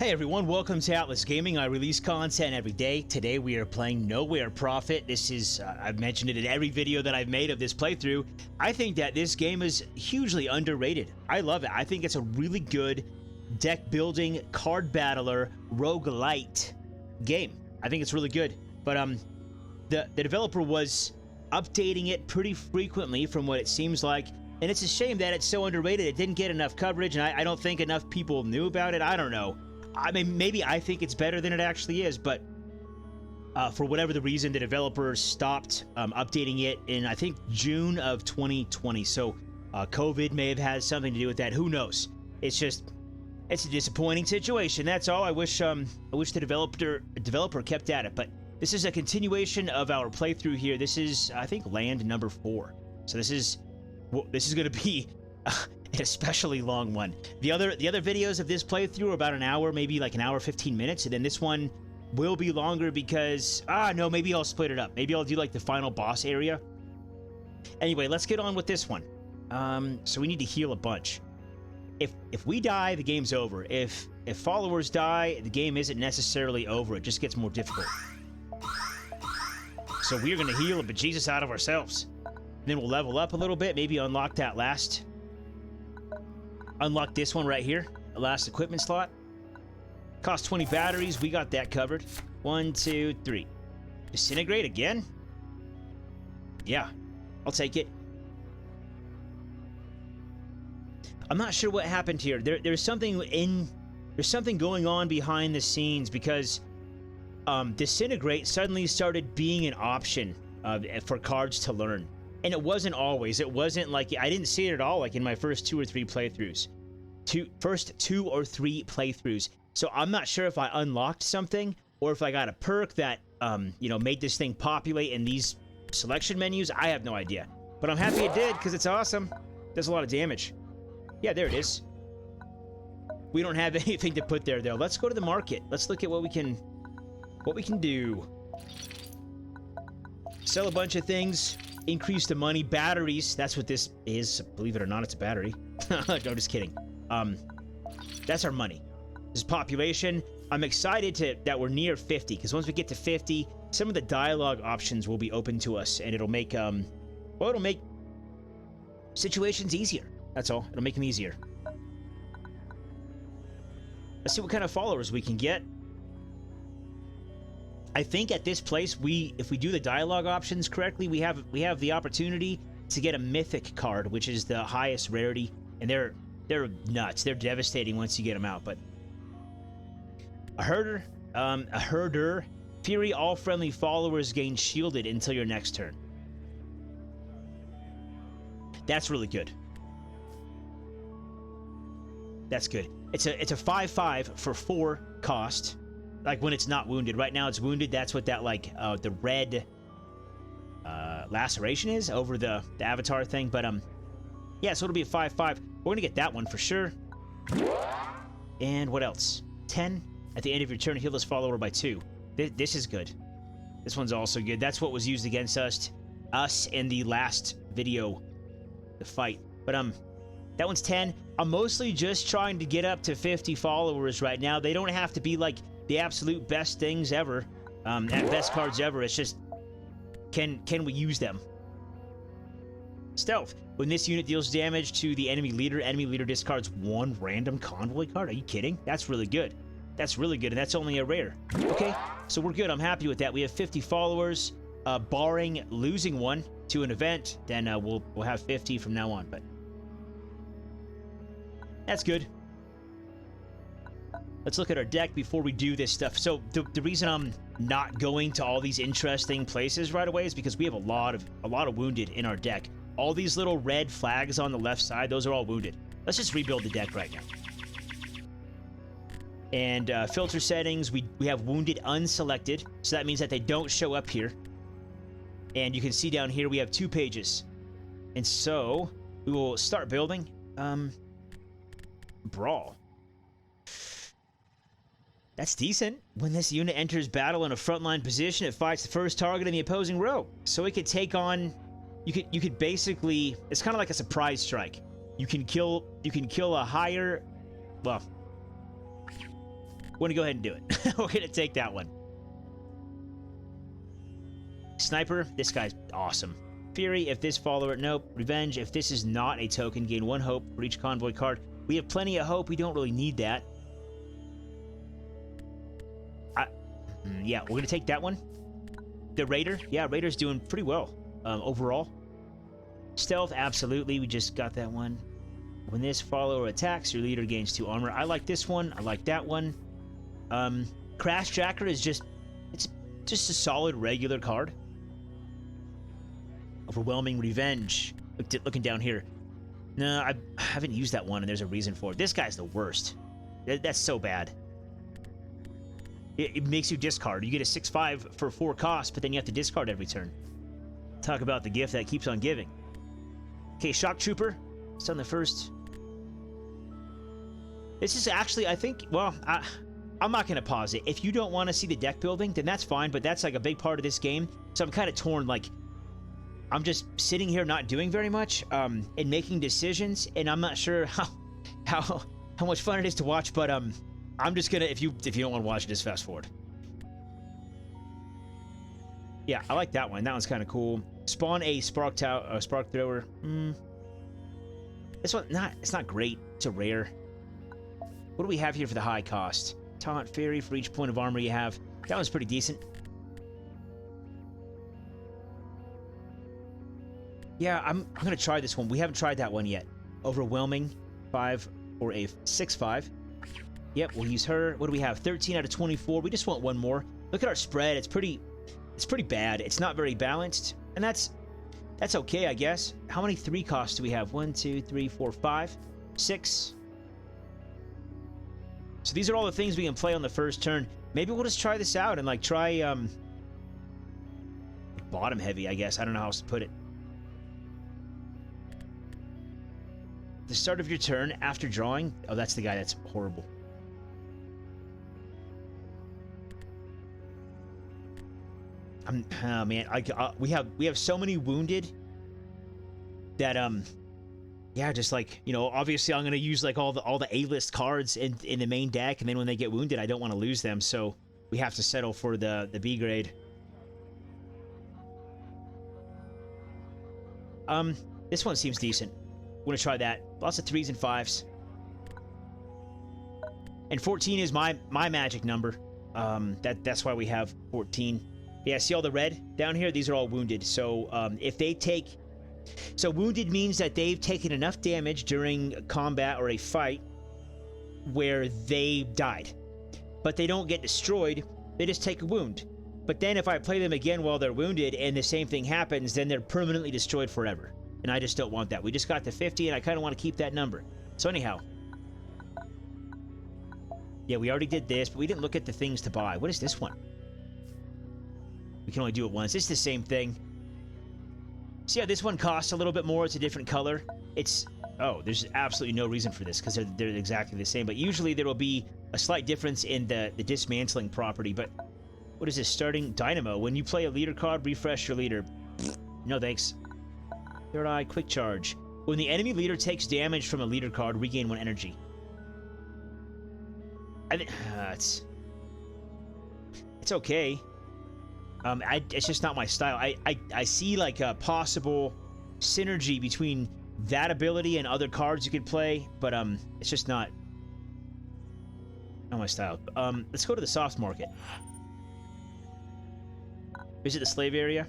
Hey everyone, welcome to Atlas Gaming. I release content every day. Today we are playing Nowhere Profit. This is, I've mentioned it in every video that I've made of this playthrough. I think that this game is hugely underrated. I love it. I think it's a really good deck building, card battler, roguelite game. I think it's really good. But the developer was updating it pretty frequently from what it seems like. And it's a shame that it's so underrated. It didn't get enough coverage, and I don't think enough people knew about it. I don't know. I mean, maybe I think it's better than it actually is, but for whatever the reason, the developer stopped updating it in, I think, June of 2020. So COVID may have had something to do with that. Who knows? It's a disappointing situation. That's all. I wish the developer kept at it. But this is a continuation of our playthrough here. This is, I think, land number 4. So this is going to be an especially long one. The other videos of this playthrough are about an hour, maybe like an hour 15 minutes, and then this one will be longer because no, maybe I'll split it up. Maybe I'll do like the final boss area. Anyway, let's get on with this one. So we need to heal a bunch. If we die, the game's over. If followers die, the game isn't necessarily over. It just gets more difficult. So we're gonna heal a bejesus out of ourselves. Then we'll level up a little bit, maybe unlock that last. Unlock this one right here, the last equipment slot. Cost 20 batteries, we got that covered. 1, 2, 3. Disintegrate again? Yeah, I'll take it. I'm not sure what happened here. There's something going on behind the scenes because Disintegrate suddenly started being an option for cards to learn. And it wasn't always. It wasn't like, I didn't see it at all like in my first 2 or 3 playthroughs. First 2 or 3 playthroughs. So I'm not sure if I unlocked something or if I got a perk that, made this thing populate in these selection menus. I have no idea. But I'm happy it did because it's awesome. Does a lot of damage. Yeah, there it is. We don't have anything to put there though. Let's go to the market. Let's look at what we can do. Sell a bunch of things. Increase the money. Batteries. That's what this is. Believe it or not, it's a battery. No, just kidding. That's our money. This is population. I'm excited that we're near 50, because once we get to 50, some of the dialogue options will be open to us, and it'll make, it'll make situations easier. That's all. It'll make them easier. Let's see what kind of followers we can get. I think at this place, if we do the dialogue options correctly, we have the opportunity to get a mythic card, which is the highest rarity, and they're nuts. They're devastating once you get them out. But a herder, Fury. All friendly followers gain shielded until your next turn. That's really good. That's good. It's a 5/5 for 4 cost. Like when it's not wounded. Right now it's wounded. That's what that the red laceration is over the avatar thing. But yeah, so it'll be a 5/5. We're gonna get that one for sure. And what else? 10 at the end of your turn. Heal this follower by 2. This is good. This one's also good. That's what was used against us in the last video, the fight. But that one's 10. I'm mostly just trying to get up to 50 followers right now. They don't have to be like the absolute best things ever, and best cards ever. It's just, can we use them? Stealth. When this unit deals damage to the enemy leader discards 1 random convoy card. Are you kidding? That's really good. That's really good, and that's only a rare. Okay, so we're good. I'm happy with that. We have 50 followers, barring losing one to an event. Then we'll have 50 from now on. But that's good. Let's look at our deck before we do this stuff. So the reason I'm not going to all these interesting places right away is because we have a lot of wounded in our deck. All these little red flags on the left side, those are all wounded. Let's just rebuild the deck right now. And filter settings, we have wounded unselected, so that means that they don't show up here. And you can see down here we have 2 pages. And so we will start building. Brawl. That's decent. When this unit enters battle in a frontline position, it fights the first target in the opposing row. So it could take on, you could basically, it's kind of like a surprise strike. You can kill a higher, well, We're gonna go ahead and do it. We're gonna take that one. Sniper, this guy's awesome. Fury, if this follower, nope. Revenge, if this is not a token, gain 1 hope for each convoy card. We have plenty of hope, we don't really need that. Yeah, we're gonna take that one. The Raider, yeah, Raider's doing pretty well overall. Stealth, absolutely, we just got that one. When this follower attacks, your leader gains 2 armor. I like this one, I like that one. Crash Jacker is it's just a solid regular card. Overwhelming Revenge. Looking down here. No, I haven't used that one, and there's a reason for it. This guy's the worst. That's so bad. It makes you discard. You get a 6/5 for 4 costs, but then you have to discard every turn. Talk about the gift that keeps on giving. Okay, Shock Trooper. It's on the first. This is actually, I think, well, I'm not going to pause it. If you don't want to see the deck building, then that's fine, but that's like a big part of this game. So I'm kind of torn, like, I'm just sitting here not doing very much and making decisions, and I'm not sure how much fun it is to watch, but I'm just gonna, if you don't want to watch it, just fast forward. Yeah, I like that one. That one's kind of cool. Spawn a spark thrower. This one, it's not great. It's a rare. What do we have here for the high cost? Taunt Fairy for each point of armor you have. That one's pretty decent. Yeah, I'm gonna try this one. We haven't tried that one yet. Overwhelming 5 or a 6/5. Yep, we'll use her. What do we have? 13 out of 24. We just want one more. Look at our spread. It's pretty bad. It's not very balanced, and that's okay, I guess. How many 3 costs do we have? 1, 2, 3, 4, 5, 6. So these are all the things we can play on the first turn. Maybe we'll just try this out and like try bottom heavy, I guess. I don't know how else to put it. The start of your turn after drawing. Oh, that's the guy that's horrible. Oh man, we have so many wounded that yeah, just like, you know, obviously I'm gonna use like all the A-list cards in the main deck, and then when they get wounded, I don't want to lose them, so we have to settle for the B grade. This one seems decent. I'm gonna try that. Lots of 3s and 5s. And 14 is my magic number. That's why we have 14. Yeah, see all the red down here? These are all wounded. So if they take... So wounded means that they've taken enough damage during combat or a fight where they died. But they don't get destroyed, they just take a wound. But then if I play them again while they're wounded and the same thing happens, then they're permanently destroyed forever. And I just don't want that. We just got to 50, and I kind of want to keep that number. So anyhow. Yeah, we already did this, but we didn't look at the things to buy. What is this one? We can only do it once. It's the same thing. So yeah, this one costs a little bit more. It's a different color. It's... Oh, there's absolutely no reason for this, because they're exactly the same. But usually there will be a slight difference in the dismantling property. But what is this? Starting Dynamo. When you play a leader card, refresh your leader. No thanks. Third Eye, Quick Charge. When the enemy leader takes damage from a leader card, regain 1 energy. I think it's okay. It's just not my style. I see like a possible synergy between that ability and other cards you could play, but it's just not my style. Let's go to the soft market. Visit the slave area.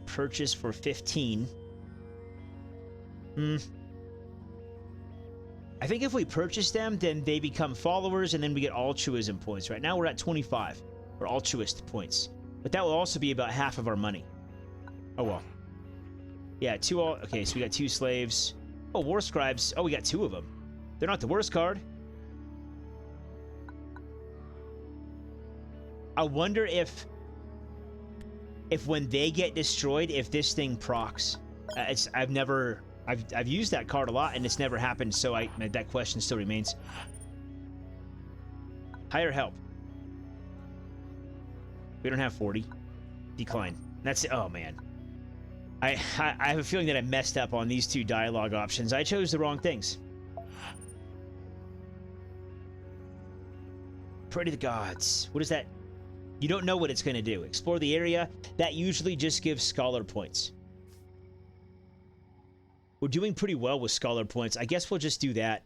Purchase for 15. I think if we purchase them, then they become followers, and then we get altruism points. Right now we're at 25 for altruist points, but that will also be about half of our money. Oh well. Yeah, okay, so we got 2 slaves. Oh, War Scribes. Oh, we got 2 of them. They're not the worst card. I wonder if when they get destroyed, if this thing procs. I've used that card a lot, and it's never happened, so that question still remains. Hire help. We don't have 40. Decline. That's it. Oh, man. I have a feeling that I messed up on these 2 dialogue options. I chose the wrong things. Pray to the gods. What is that? You don't know what it's going to do. Explore the area. That usually just gives scholar points. We're doing pretty well with scholar points. I guess we'll just do that.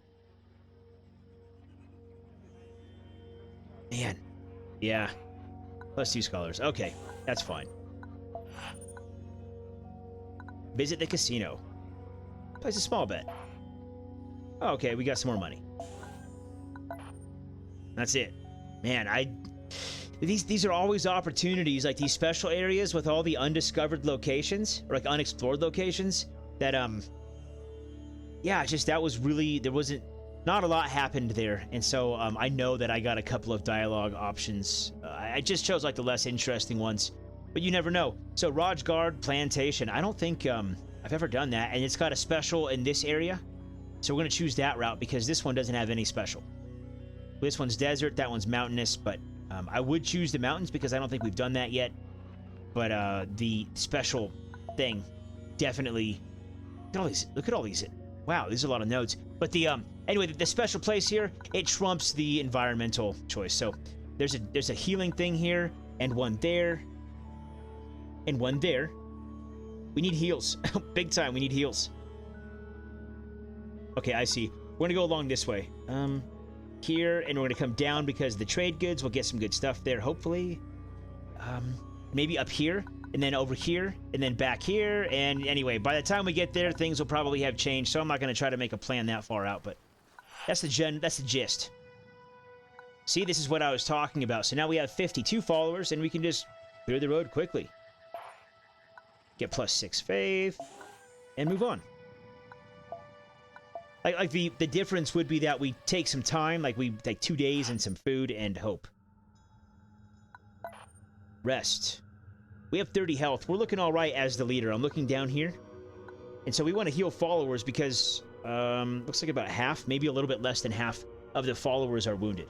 Man. Yeah. +2 scholars. Okay. That's fine. Visit the casino. Place a small bet. Oh, okay, we got some more money. That's it. Man, these are always opportunities, like these special areas with all the undiscovered locations, or like unexplored locations, that, yeah, it's just, that was really, not a lot happened there, and so, I know that I got a couple of dialogue options. I just chose, like, the less interesting ones, but you never know. So, Rojgard Plantation, I don't think, I've ever done that, and it's got a special in this area, so we're gonna choose that route, because this one doesn't have any special. This one's desert, that one's mountainous, but I would choose the mountains because I don't think we've done that yet. But the special thing, definitely. Look at all these. Wow, these are a lot of nodes. But the anyway, the special place here, it trumps the environmental choice. So there's a healing thing here, and one there, and one there. We need heals, big time. We need heals. Okay, I see. We're gonna go along this way. Here, and we're gonna come down because the trade goods, we'll get some good stuff there, hopefully. Maybe up here, and then over here, and then back here, and anyway, by the time we get there, things will probably have changed, so I'm not gonna try to make a plan that far out, but that's the gist. See, this is what I was talking about. So now we have 52 followers, and we can just clear the road quickly. Get +6 faith, and move on. Like the difference would be that we take some time, like we take 2 days and some food and hope. Rest. We have 30 health. We're looking all right as the leader. I'm looking down here. And so we want to heal followers because looks like about half, maybe a little bit less than half of the followers are wounded.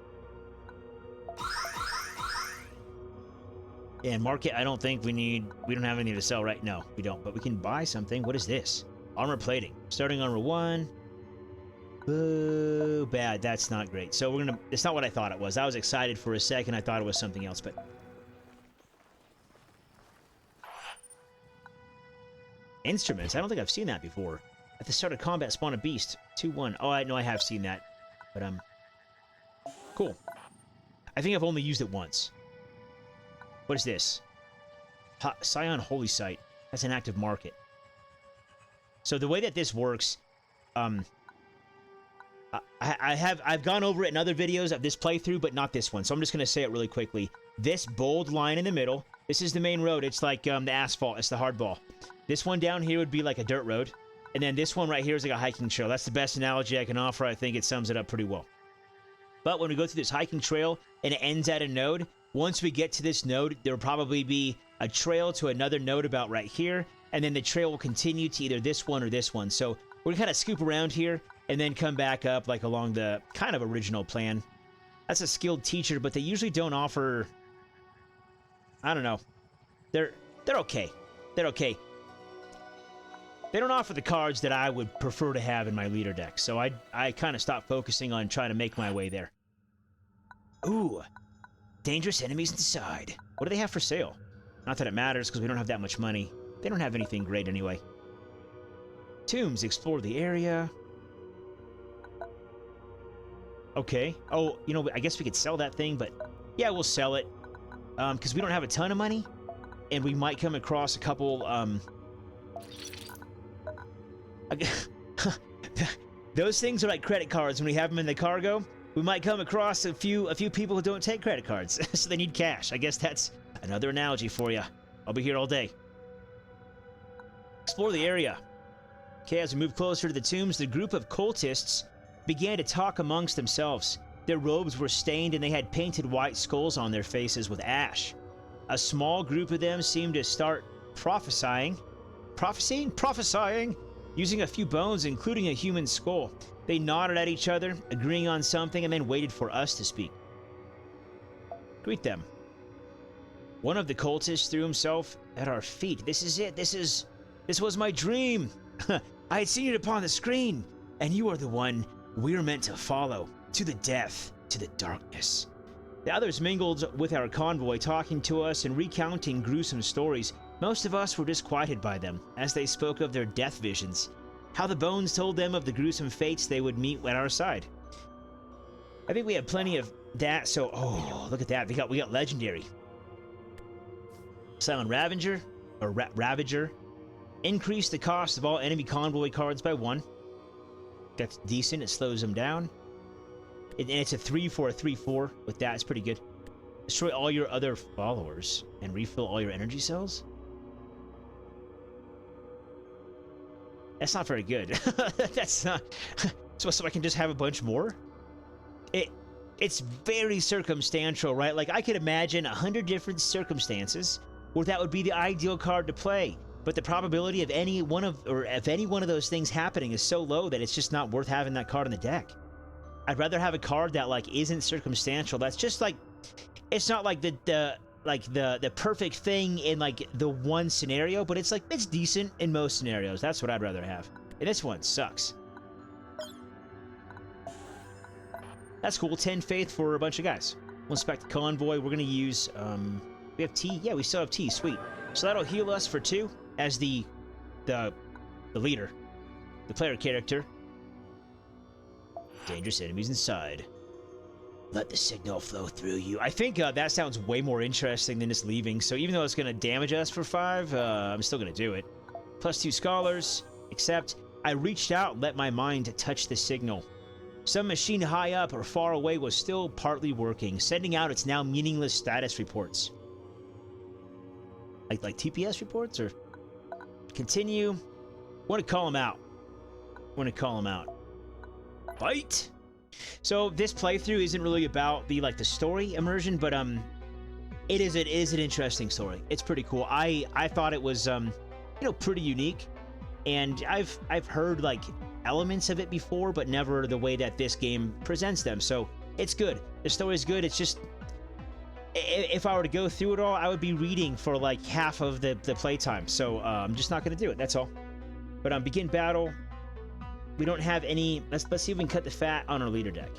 And market, I don't think we don't have anything to sell right now. We don't, but we can buy something. What is this? Armor plating. Starting armor 1. Boo, bad. That's not great. So we're gonna. It's not what I thought it was. I was excited for a second. I thought it was something else, but. Instruments. I don't think I've seen that before. At the start of combat, spawn a beast. 2-1. Oh, I know I have seen that, but cool. I think I've only used it once. What is this? Scion Holy Site. That's an active market. So the way that this works, I've gone over it in other videos of this playthrough, but not this one. So I'm just going to say it really quickly. This bold line in the middle, this is the main road. It's like the asphalt. It's the hardball. This one down here would be like a dirt road. And then this one right here is like a hiking trail. That's the best analogy I can offer. I think it sums it up pretty well. But when we go through this hiking trail and it ends at a node, once we get to this node, there will probably be a trail to another node about right here. And then the trail will continue to either this one or this one. So we're going to kind of scoop around here and then come back up like along the kind of original plan. That's a skilled teacher, but they usually don't offer... I don't know. They're okay. They're okay. They don't offer the cards that I would prefer to have in my leader deck, so I kind of stopped focusing on trying to make my way there. Ooh. Dangerous enemies inside. What do they have for sale? Not that it matters, because we don't have that much money. They don't have anything great anyway. Tombs. Explore the area. Okay. Oh, you know, I guess we could sell that thing, but yeah, we'll sell it. Because we don't have a ton of money, and we might come across a couple, those things are like credit cards when we have them in the cargo. We might come across a few people who don't take credit cards, so they need cash. I guess that's another analogy for you. I'll be here all day. Explore the area. Okay, as we move closer to the tombs, the group of cultists began to talk amongst themselves. Their robes were stained and they had painted white skulls on their faces with ash. A small group of them seemed to start prophesying, using a few bones, including a human skull. They nodded at each other, agreeing on something, and then waited for us to speak. Greet them. One of the cultists threw himself at our feet. This is it. This was my dream. I had seen it upon the screen, and you are the one we're meant to follow. To the death, to the darkness. The others mingled with our convoy, talking to us and recounting gruesome stories. Most of us were disquieted by them, as they spoke of their death visions, how the bones told them of the gruesome fates they would meet at our side. I think we have plenty of that, so... Oh, look at that. We got legendary. Silent Ravager, or Ravager. Increase the cost of all enemy convoy cards by 1. That's decent. It slows them down. And it's a 3 for a 3/4. With that, it's pretty good. Destroy all your other followers and refill all your energy cells. That's not very good. That's not... So I can just have a bunch more? It's very circumstantial, right? Like, I could imagine 100 different circumstances where that would be the ideal card to play. But the probability of any one of those things happening is so low that it's just not worth having that card in the deck. I'd rather have a card that, like, isn't circumstantial. That's just like... It's not like the perfect thing in, like, the one scenario, but it's like, it's decent in most scenarios. That's what I'd rather have. And this one sucks. That's cool. 10 faith for a bunch of guys. We'll inspect the convoy. We're going to use, we have tea. Yeah, we still have tea. Sweet. So that'll heal us for 2 as the leader, the player character. Dangerous enemies inside. Let the signal flow through you. I think that sounds way more interesting than just leaving. So even though it's going to damage us for 5, I'm still going to do it. +2 scholars. Except I reached out and let my mind touch the signal. Some machine high up or far away was still partly working, sending out its now meaningless status reports. Like TPS reports, or continue. Want to call them out. Fight. So this playthrough isn't really about the story immersion, but it is an interesting story. It's pretty cool. I thought it was pretty unique, and I've heard like elements of it before, but never the way that this game presents them. So it's good. The story's good. It's just, if I were to go through it all, I would be reading for like half of the playtime. So I'm just not going to do it. That's all. But begin battle. We don't have any. Let's see if we can cut the fat on our leader deck.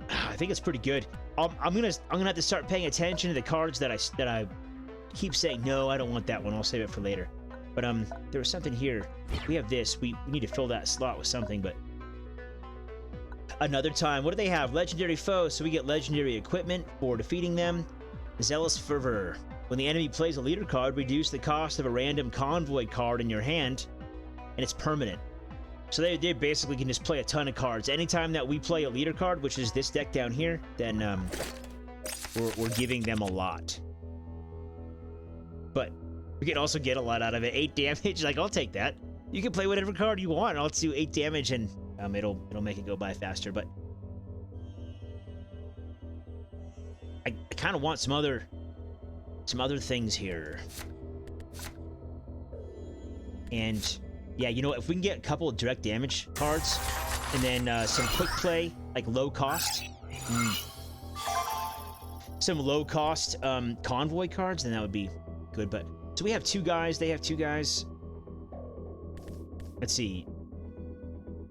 I think it's pretty good. I'm gonna have to start paying attention to the cards that I keep saying no, I don't want that one. I'll save it for later. But there was something here. We have this. We need to fill that slot with something, but another time. What do they have? Legendary foes, so we get legendary equipment for defeating them. Zealous Fervor. When the enemy plays a leader card, reduce the cost of a random convoy card in your hand, and it's permanent. So they basically can just play a ton of cards. Anytime that we play a leader card, which is this deck down here, then we're giving them a lot. But we can also get a lot out of it. 8 damage, like, I'll take that. You can play whatever card you want. I'll do 8 damage, and it'll make it go by faster. But I kind of want some other things here. And yeah, you know what? If we can get a couple of direct damage cards, and then some quick play, like low cost, some low cost convoy cards, then that would be good. But so we have 2 guys. They have 2 guys. Let's see.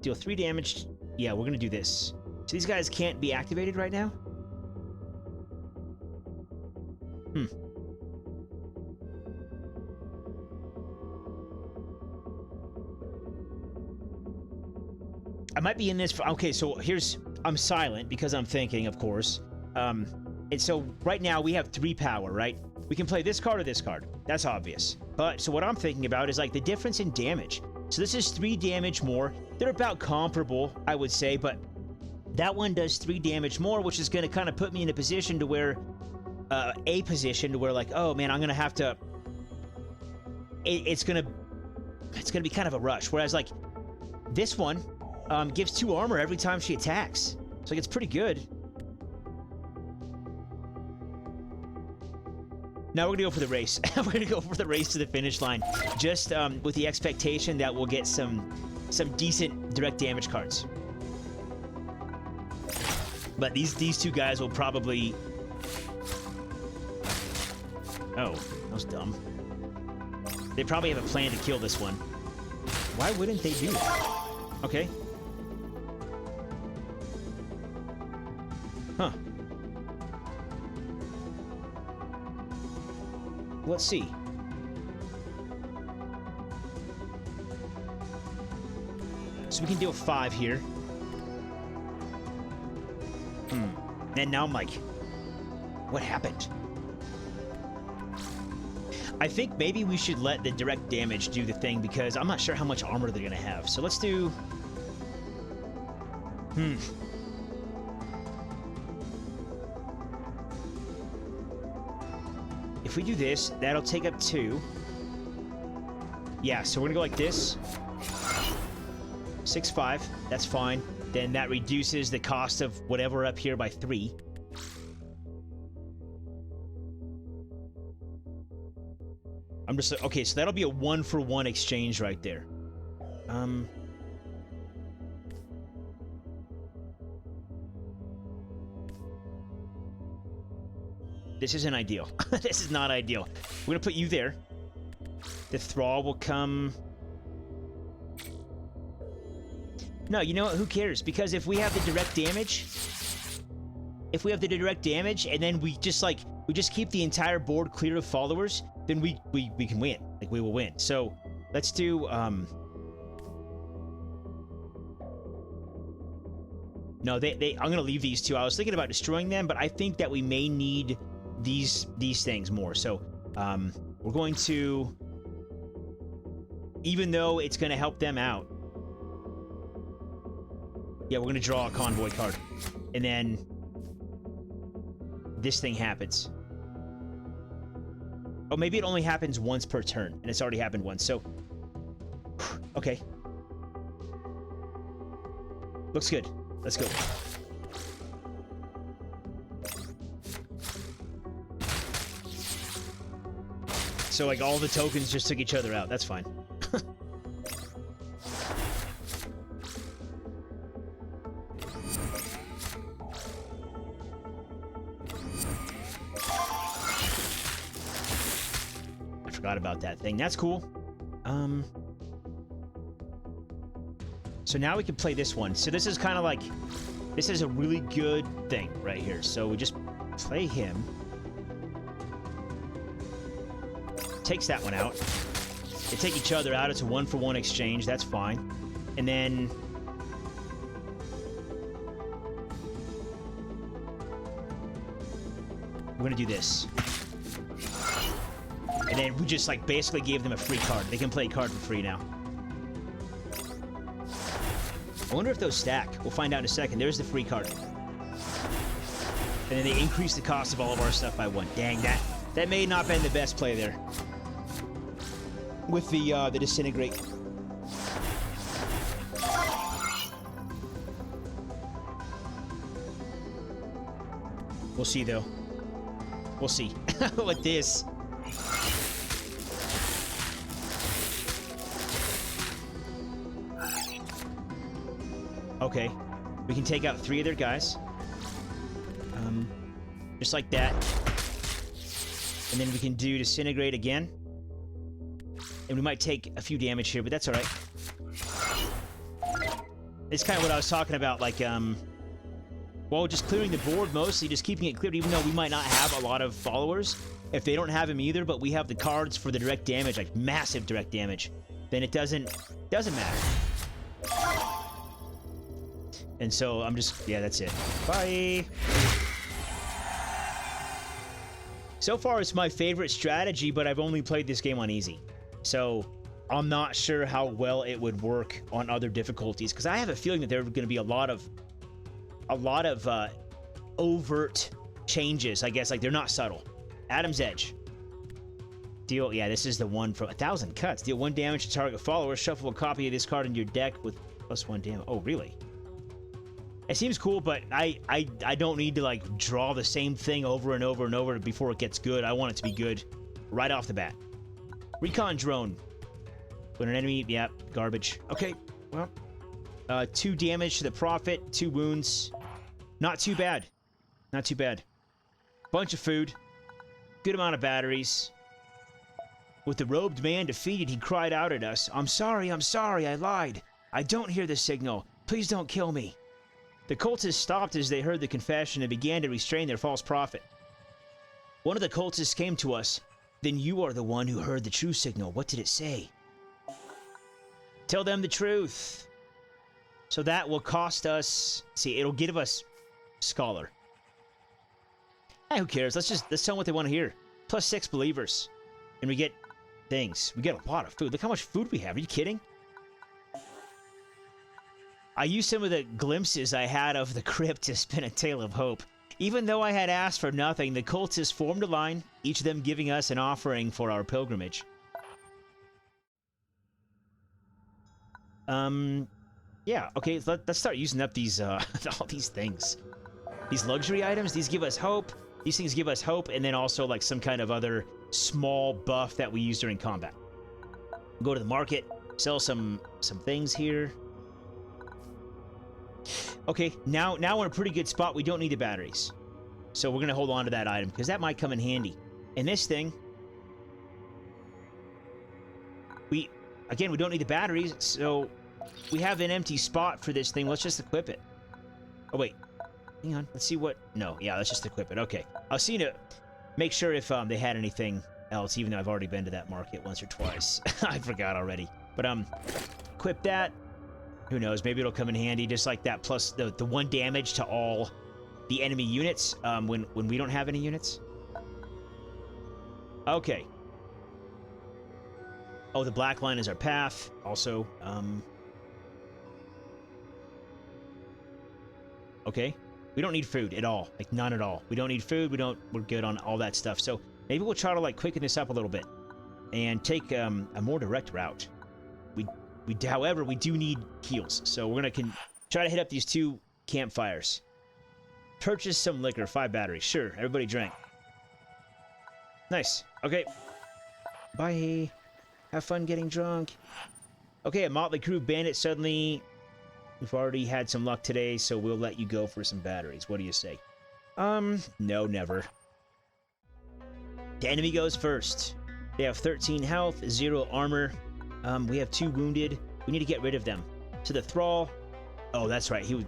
Deal 3 damage. Yeah, we're gonna do this. So these guys can't be activated right now. I might be in this for... Okay, so here's... I'm silent because I'm thinking, of course. And so right now we have 3 power, right? We can play this card or this card. That's obvious. But so what I'm thinking about is like the difference in damage. So this is 3 damage more. They're about comparable, I would say, but that one does 3 damage more, which is going to kind of put me in a position to where... like, oh man, I'm going to have to... It's going to be kind of a rush. Whereas like this one... gives 2 armor every time she attacks. So like, it's pretty good. Now we're gonna go for the race. We're gonna go for the race to the finish line, just with the expectation that we'll get some decent direct damage cards. But these 2 guys will probably... Oh, that was dumb. They probably have a plan to kill this one. Why wouldn't they do that? Okay. Huh. Let's see. So we can deal 5 here. And now I'm like, what happened? I think maybe we should let the direct damage do the thing because I'm not sure how much armor they're gonna have. So let's do... If we do this, that'll take up 2. Yeah, so we're gonna go like this. 6-5, that's fine. Then that reduces the cost of whatever up here by 3. I'm just... Okay, so that'll be a 1-for-1 exchange right there. This isn't ideal. This is not ideal. We're gonna put you there. The thrall will come... No, you know what? Who cares? Because if we have the direct damage... If we have the direct damage, and then we just, like... We just keep the entire board clear of followers, then we can win. Like, we will win. So, let's do, No, I'm gonna leave these 2. I was thinking about destroying them, but I think that we may need these things more. So, we're going to... Even though it's gonna help them out... Yeah, we're gonna draw a convoy card. And then... This thing happens. Oh, maybe it only happens once per turn, and it's already happened once, so... Okay. Looks good. Let's go. So, like, all the tokens just took each other out. That's fine. Forgot about that thing. That's cool. So now we can play this one. So this is kind of like... This is a really good thing right here. So we just play him. Takes that one out. They take each other out. It's a 1-for-1 exchange. That's fine. And then... We're gonna do this. And then we just, like, basically gave them a free card. They can play a card for free now. I wonder if those stack. We'll find out in a second. There's the free card. And then they increase the cost of all of our stuff by 1. Dang, that may not have been the best play there. With the Disintegrate. We'll see, though. We'll see. With this. Okay, we can take out 3 of their guys. Just like that. And then we can do Disintegrate again. And we might take a few damage here, but that's alright. It's kind of what I was talking about, like, well, just clearing the board mostly, just keeping it cleared, even though we might not have a lot of followers. If they don't have him either, but we have the cards for the direct damage, like massive direct damage, then it doesn't matter. And so I'm just... Yeah, that's it. Bye! So far, it's my favorite strategy, but I've only played this game on easy. So I'm not sure how well it would work on other difficulties, because I have a feeling that there are going to be a lot of overt changes, I guess. Like, they're not subtle. Adam's Edge. Deal... Yeah, this is the one from 1,000 cuts. Deal 1 damage to target follower. Shuffle a copy of this card into your deck with +1 damage. Oh, really? It seems cool, but I don't need to, like, draw the same thing over and over and over before it gets good. I want it to be good right off the bat. Recon drone. When an enemy... Yeah, garbage. Okay, well... 2 damage to the Prophet, 2 wounds. Not too bad. Not too bad. Bunch of food. Good amount of batteries. With the robed man defeated, he cried out at us, I'm sorry, I lied. I don't hear the signal. Please don't kill me. The cultists stopped as they heard the confession and began to restrain their false prophet. One of the cultists came to us. Then you are the one who heard the true signal. What did it say? Tell them the truth. So that will cost us... See, it'll give us Scholar. Who cares? Let's tell them what they want to hear. Plus 6 believers. And we get things. We get a lot of food. Look how much food we have. Are you kidding? I used some of the glimpses I had of the crypt to spin a tale of hope. Even though I had asked for nothing, the cultists formed a line, each of them giving us an offering for our pilgrimage. Yeah, okay, let's start using up these, all these things. These luxury items, these give us hope. These things give us hope, and then also, like, some kind of other small buff that we use during combat. Go to the market, sell some things here. Okay, now we're in a pretty good spot. We don't need the batteries. So we're going to hold on to that item, because that might come in handy. And this thing... Again, we don't need the batteries, so... We have an empty spot for this thing. Let's just equip it. Oh, wait. Hang on. Let's see what... No, yeah, let's just equip it. Okay. I'll see to make sure if they had anything else, even though I've already been to that market once or twice. I forgot already. But, equip that. Who knows? Maybe it'll come in handy, just like that, plus the 1 damage to all the enemy units when we don't have any units. Okay. Oh, the black line is our path. Also, okay. We don't need food at all. Like, none at all. We don't need food. We're good on all that stuff. So, maybe we'll try to, like, quicken this up a little bit. And take a more direct route. However, we do need heals. So, we're gonna try to hit up these 2 campfires. Purchase some liquor. 5 batteries. Sure, everybody drank. Nice. Okay. Bye. Have fun getting drunk. Okay, a motley crew of bandits suddenly... We've already had some luck today, so we'll let you go for some batteries. What do you say? No, never. The enemy goes first. They have 13 health, 0 armor. We have 2 wounded. We need to get rid of them. To the thrall. Oh, that's right. He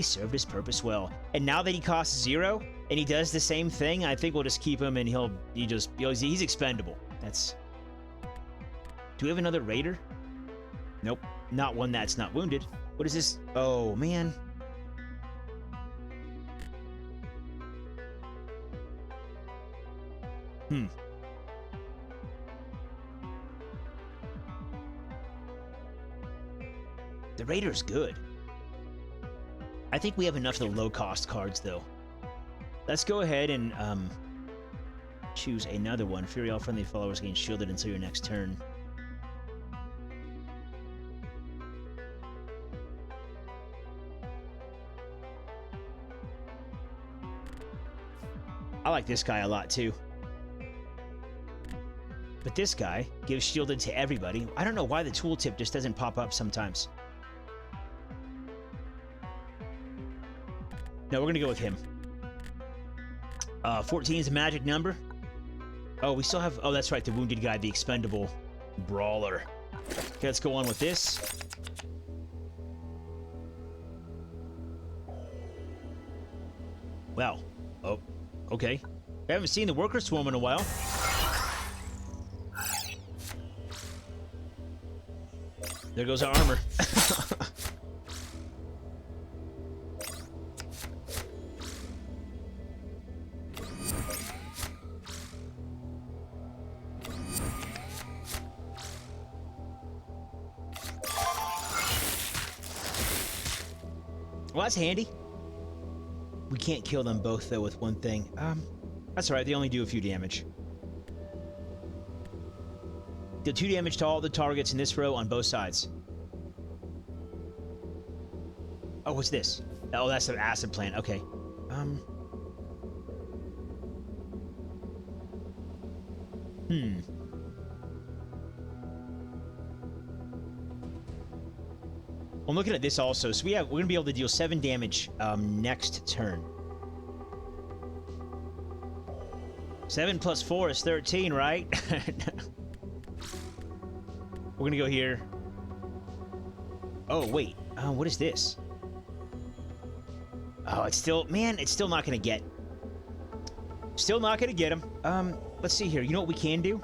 served his purpose well. And now that he costs 0, and he does the same thing, I think we'll just keep him, and he's expendable. That's... Do we have another raider? Nope. Not one that's not wounded. What is this? Oh, man. The raider's good. I think we have enough of the low-cost cards, though. Let's go ahead and choose another one. Fury, all friendly followers gain shielded until your next turn. I like this guy a lot, too. But this guy gives shielded to everybody. I don't know why the tooltip just doesn't pop up sometimes. No, we're going to go with him. 14 is a magic number. Oh, we still have... Oh, that's right, the wounded guy, the expendable brawler. Okay, let's go on with this. Wow. Oh, okay. We haven't seen the worker swarm in a while. There goes our armor. Well, that's handy. We can't kill them both, though, with one thing. That's alright, they only do a few damage. Deal 2 damage to all the targets in this row on both sides. Oh, what's this? Oh, that's an acid plant. Okay. I'm looking at this also. So we're gonna be able to deal 7 damage next turn. 7 plus 4 is 13, right? We're gonna go here. Oh, wait. What is this? Oh, it's still... Man, it's still not gonna get... Still not gonna get him. Let's see here. You know what we can do?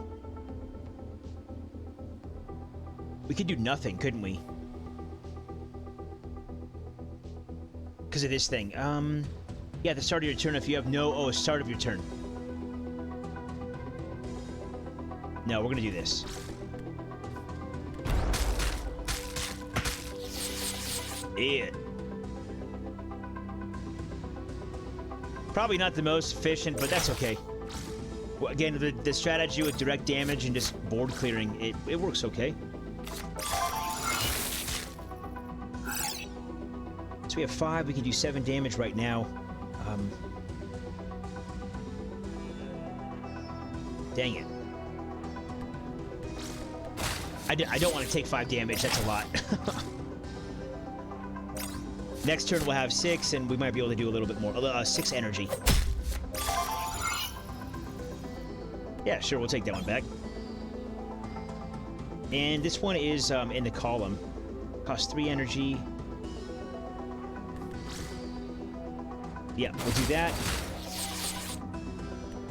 We could do nothing, couldn't we? Because of this thing. Yeah, the start of your turn if you have no... Oh, start of your turn. No, we're gonna do this. Yeah. Probably not the most efficient, but that's okay. Well, again, the strategy with direct damage and just board clearing, it works okay. So we have 5, we can do 7 damage right now. Dang it. I don't want to take 5 damage, that's a lot. Next turn we'll have 6, and we might be able to do a little bit more. 6 energy. Yeah, sure, we'll take that one back. And this one is in the column. Costs 3 energy. Yeah, we'll do that.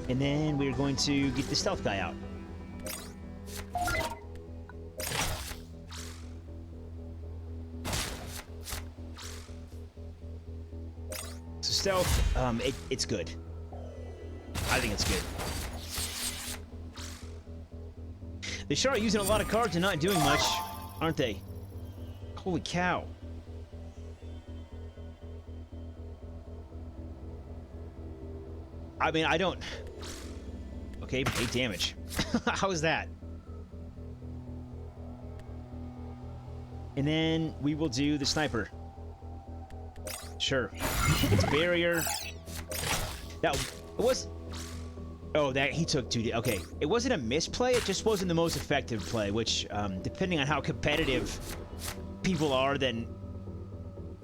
And then we're going to get the stealth guy out. So stealth, it's good. I think it's good. They sure are using a lot of cards and not doing much, aren't they? Holy cow. I mean, I don't... Okay, 8 damage. How is that? And then we will do the sniper. Sure. It's barrier. That... It was... Oh, that... He took 2... Okay. It wasn't a misplay, it just wasn't the most effective play, which, depending on how competitive people are, then...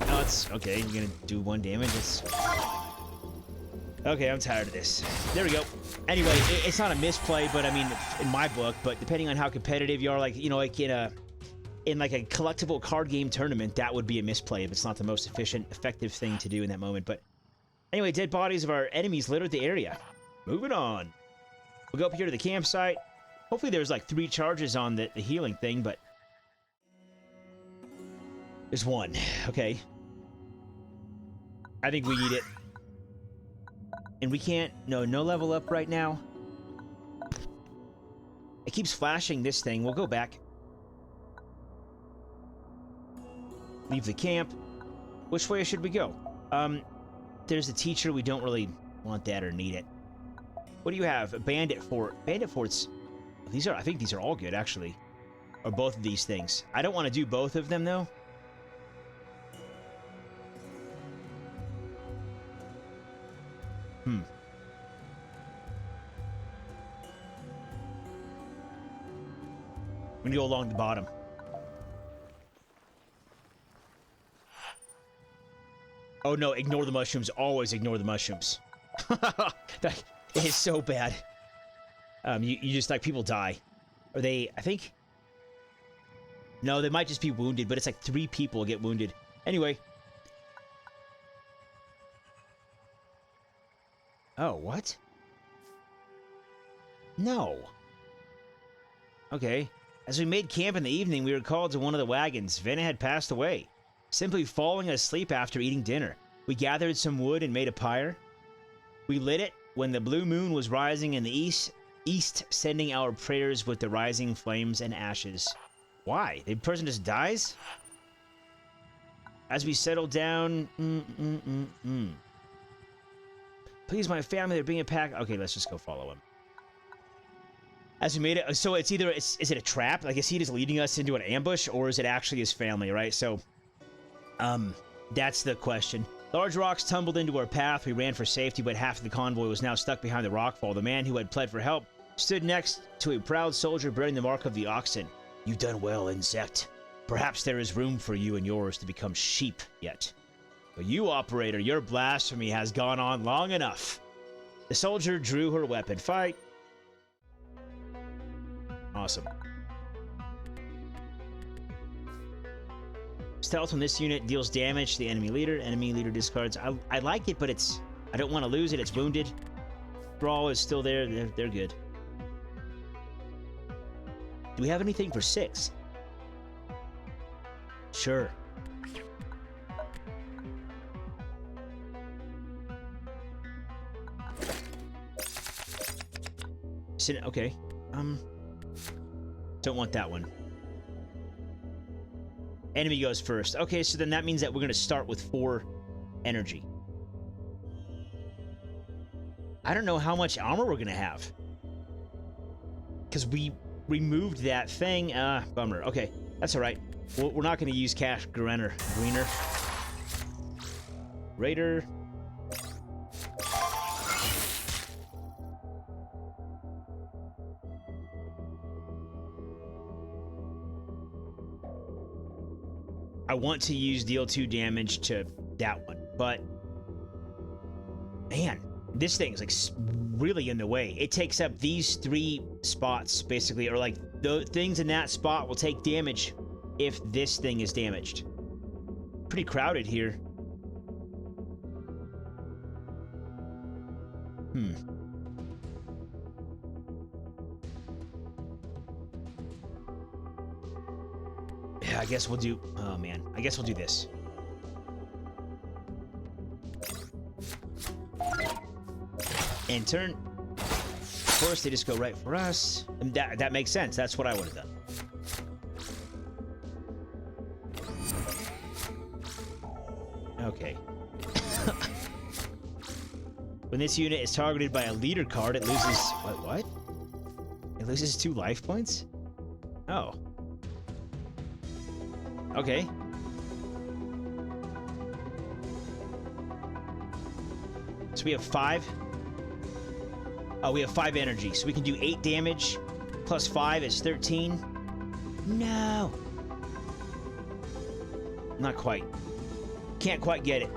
Oh, it's... Okay, you're gonna do 1 damage. It's... Okay, I'm tired of this. There we go. Anyway, it's not a misplay, but I mean, in my book, but depending on how competitive you are, like, you know, like in like a collectible card game tournament, that would be a misplay if it's not the most efficient, effective thing to do in that moment. But anyway, dead bodies of our enemies littered the area. Moving on. We'll go up here to the campsite. Hopefully there's like 3 charges on the healing thing, but there's 1. Okay. I think we need it. And we can't... No level up right now. It keeps flashing this thing. We'll go back. Leave the camp. Which way should we go? There's a teacher. We don't really want that or need it. What do you have? A bandit fort. Bandit forts... These are... I think these are all good, actually. Or both of these things. I don't want to do both of them, though. I'm gonna go along the bottom. Oh no, ignore the mushrooms. Always ignore the mushrooms. That is so bad. You just, like, people die. Or they, I think... No, they might just be wounded, but it's like 3 people get wounded. Anyway. Oh, what? No. Okay. As we made camp in the evening, we were called to one of the wagons. Vanna had passed away, simply falling asleep after eating dinner. We gathered some wood and made a pyre. We lit it when the blue moon was rising in the east, sending our prayers with the rising flames and ashes. Why? The person just dies? As we settled down... Please, my family, they're being attacked. Okay, let's just go follow him. As we made it, so it's either, is it a trap? Like, is he just leading us into an ambush, or is it actually his family, right? So, that's the question. Large rocks tumbled into our path. We ran for safety, but half of the convoy was now stuck behind the rockfall. The man who had pled for help stood next to a proud soldier bearing the mark of the oxen. You've done well, insect. Perhaps there is room for you and yours to become sheep yet. But you, operator, your blasphemy has gone on long enough. The soldier drew her weapon. Fight. Awesome. Stealth on this unit deals damage to the enemy leader. Enemy leader discards. I like it, but it's... I don't want to lose it. It's wounded. Brawl is still there. They're good. Do we have anything for 6? Sure. Okay. Don't want that one. Enemy goes first. Okay, so then that means that we're going to start with 4 energy. I don't know how much armor we're going to have. Because we removed that thing. Bummer. Okay, that's all right. We're not going to use Cash Greener. Raider. I want to use deal 2 damage to that one, but man, this thing's like really in the way. It takes up these 3 spots basically, or like the things in that spot will take damage if this thing is damaged. Pretty crowded here. Yeah, I guess we'll do... Oh, man. I guess we'll do this. And turn. Of course, they just go right for us. And that makes sense. That's what I would have done. Okay. When this unit is targeted by a leader card, it loses... What? It loses 2 life points? Oh. Okay. So we have 5. Oh, we have 5 energy. So we can do 8 damage. Plus 5 is 13. No. Not quite. Can't quite get it.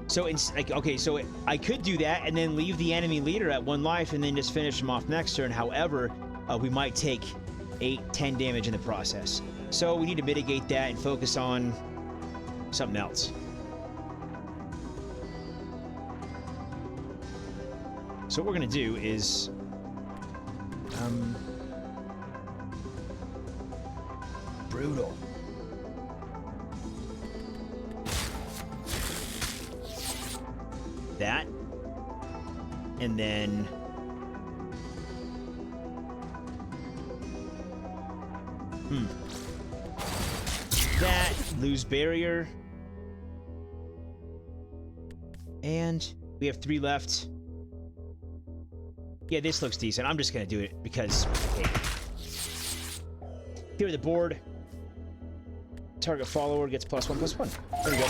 So it's like, okay, so I could do that and then leave the enemy leader at 1 life and then just finish him off next turn. However, we might take 8-10 damage in the process. So we need to mitigate that and focus on something else. So what we're gonna do is brutal. That, and then that, lose barrier, and we have 3 left. Yeah, this looks decent. I'm just gonna do it because hey. Here at the board, target follower gets +1/+1. There we go.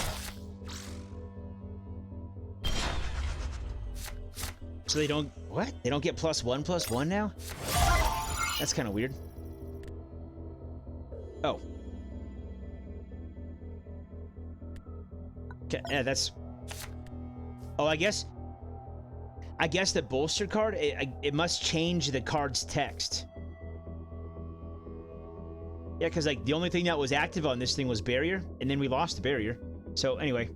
So they don't... What? They don't get +1/+1 now? That's kind of weird. Oh. Okay, yeah, that's... Oh, I guess the bolster card, it must change the card's text. Yeah, because like the only thing that was active on this thing was barrier, and then we lost the barrier. So anyway.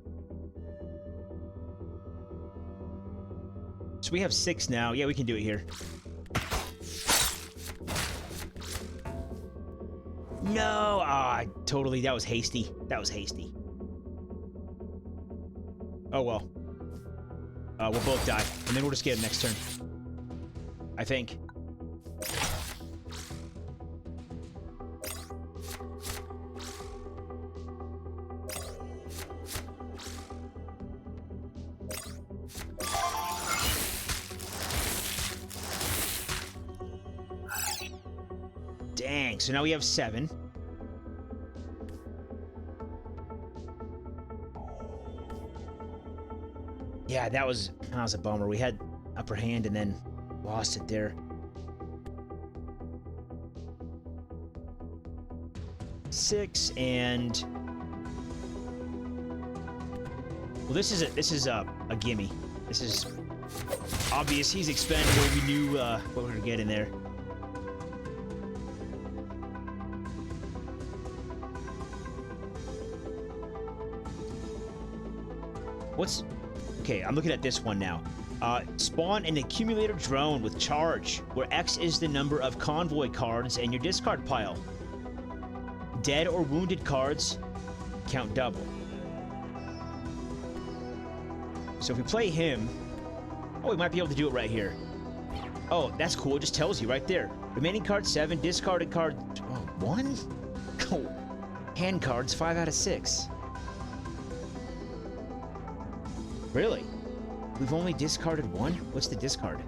So we have 6 now. Yeah, we can do it here. No! Ah, totally. That was hasty. That was hasty. Oh, well. We'll both die. And then we'll just get him next turn. I think. Dang, so now we have 7. Yeah, that was a bummer. We had upper hand and then lost it there. 6 and Well, this is a gimme. This is obvious. He's expendable. We knew what we were gonna get in there. What's... Okay, I'm looking at this one now. Spawn an accumulator drone with charge, where X is the number of convoy cards in your discard pile. Dead or wounded cards count double. So if we play him... Oh, we might be able to do it right here. Oh, that's cool. It just tells you right there. Remaining cards 7, discarded card 1? Oh, hand cards 5 out of 6. Really? We've only discarded 1? What's the discard?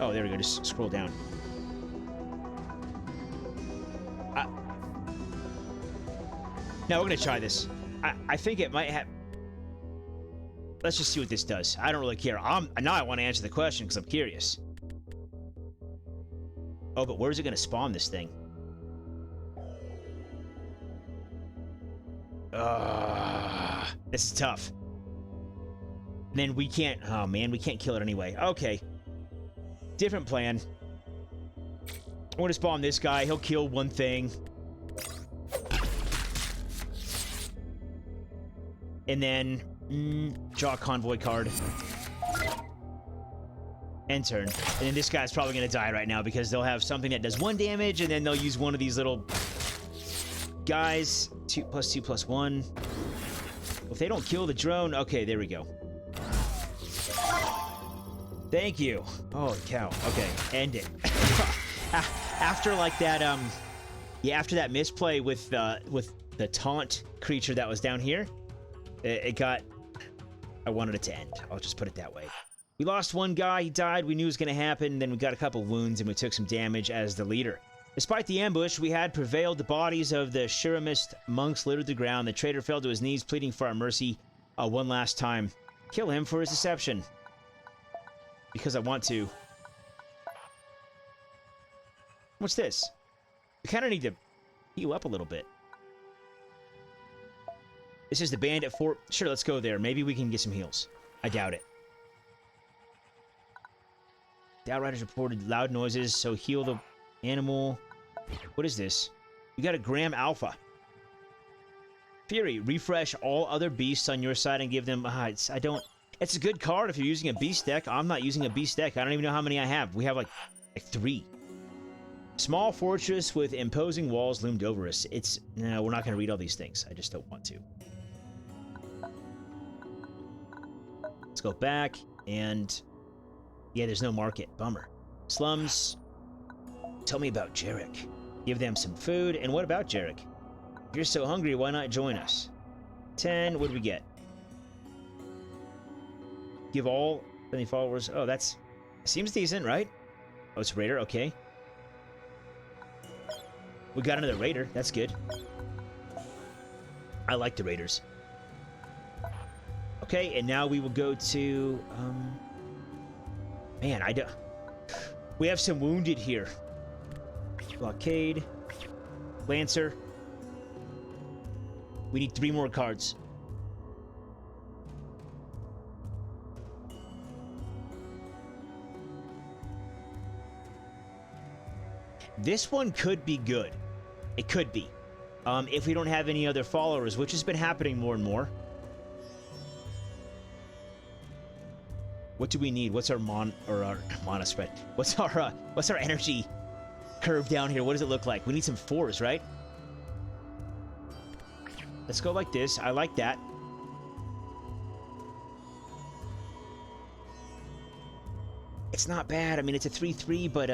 Oh, there we go. Just scroll down. Now we're gonna try this. I think it might have... Let's just see what this does. I don't really care. Now I want to answer the question because I'm curious. Oh, but where's it gonna spawn this thing? This is tough. And then we can't... Oh, man, we can't kill it anyway. Okay. Different plan. I want to spawn this guy. He'll kill one thing. And then... draw a convoy card. End turn. And then this guy's probably going to die right now because they'll have something that does 1 damage, and then they'll use one of these little... guys. 2+2+1. If they don't kill the drone... Okay, there we go. Thank you. Holy cow. Okay, end it. After like that, yeah, after that misplay with the taunt creature that was down here, it got... I wanted it to end. I'll just put it that way. We lost one guy. He died. We knew it was going to happen. Then we got a couple wounds, and we took some damage as the leader. Despite the ambush, we had prevailed. The bodies of the Shiramist monks littered the ground. The traitor fell to his knees, pleading for our mercy one last time. Kill him for his deception. Because I want to. What's this? We kind of need to heal up a little bit. This is the bandit fort. Sure, let's go there. Maybe we can get some heals. I doubt it. The Outriders reported loud noises, so heal the animal. What is this? We got a Gram Alpha. Fury, refresh all other beasts on your side and give them... it's a good card if you're using a beast deck. I'm not using a beast deck. I don't even know how many I have. We have like 3. Small fortress with imposing walls loomed over us. No, we're not going to read all these things. I just don't want to. Let's go back and... Yeah, there's no market. Bummer. Slums. Tell me about Jarek. Give them some food. And what about Jarek? If you're so hungry, why not join us? 10. What do we get? Give all friendly followers. Oh, that's... Seems decent, right? Oh, it's Raider. Okay. We got another Raider. That's good. I like the Raiders. Okay, and now we will go to... Man, I don't... We have some wounded here. Blockade. Lancer. We need 3 more cards. This one could be good. It could be. If we don't have any other followers, which has been happening more and more. What do we need? What's our mana spread? What's our energy curve down here? What does it look like? We need some 4s, right? Let's go like this. I like that. It's not bad. I mean, it's a 3/3, but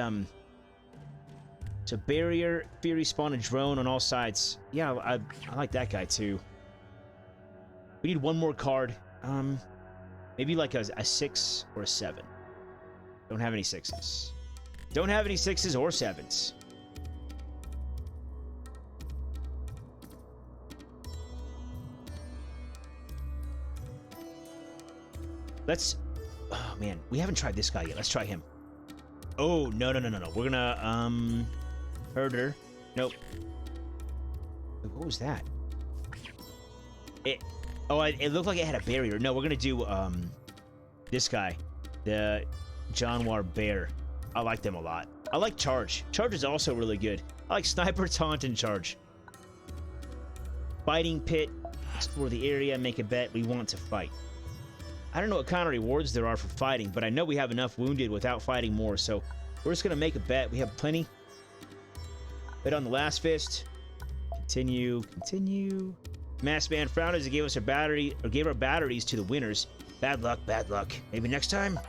it's a barrier. Fury spawn a drone on all sides. Yeah, I like that guy too. We need 1 more card. Maybe like a 6 or a 7. Don't have any 6s. Don't have any 6s or 7s. Let's... Oh, man. We haven't tried this guy yet. Let's try him. Oh, no. We're gonna, Herder. Nope. What was that? It looked like it had a barrier. No, we're gonna do this guy, the Jaguar Bear. I like them a lot. I like Charge. Charge is also really good. I like Sniper, Taunt, and Charge. Fighting Pit. Explore the area. Make a bet. We want to fight. I don't know what kind of rewards there are for fighting, but I know we have enough wounded without fighting more, so we're just gonna make a bet. We have plenty. Bet on the last fist. Continue. Masked Man frowned as he gave us a battery, or gave our batteries to the winners. Bad luck, bad luck. Maybe next time?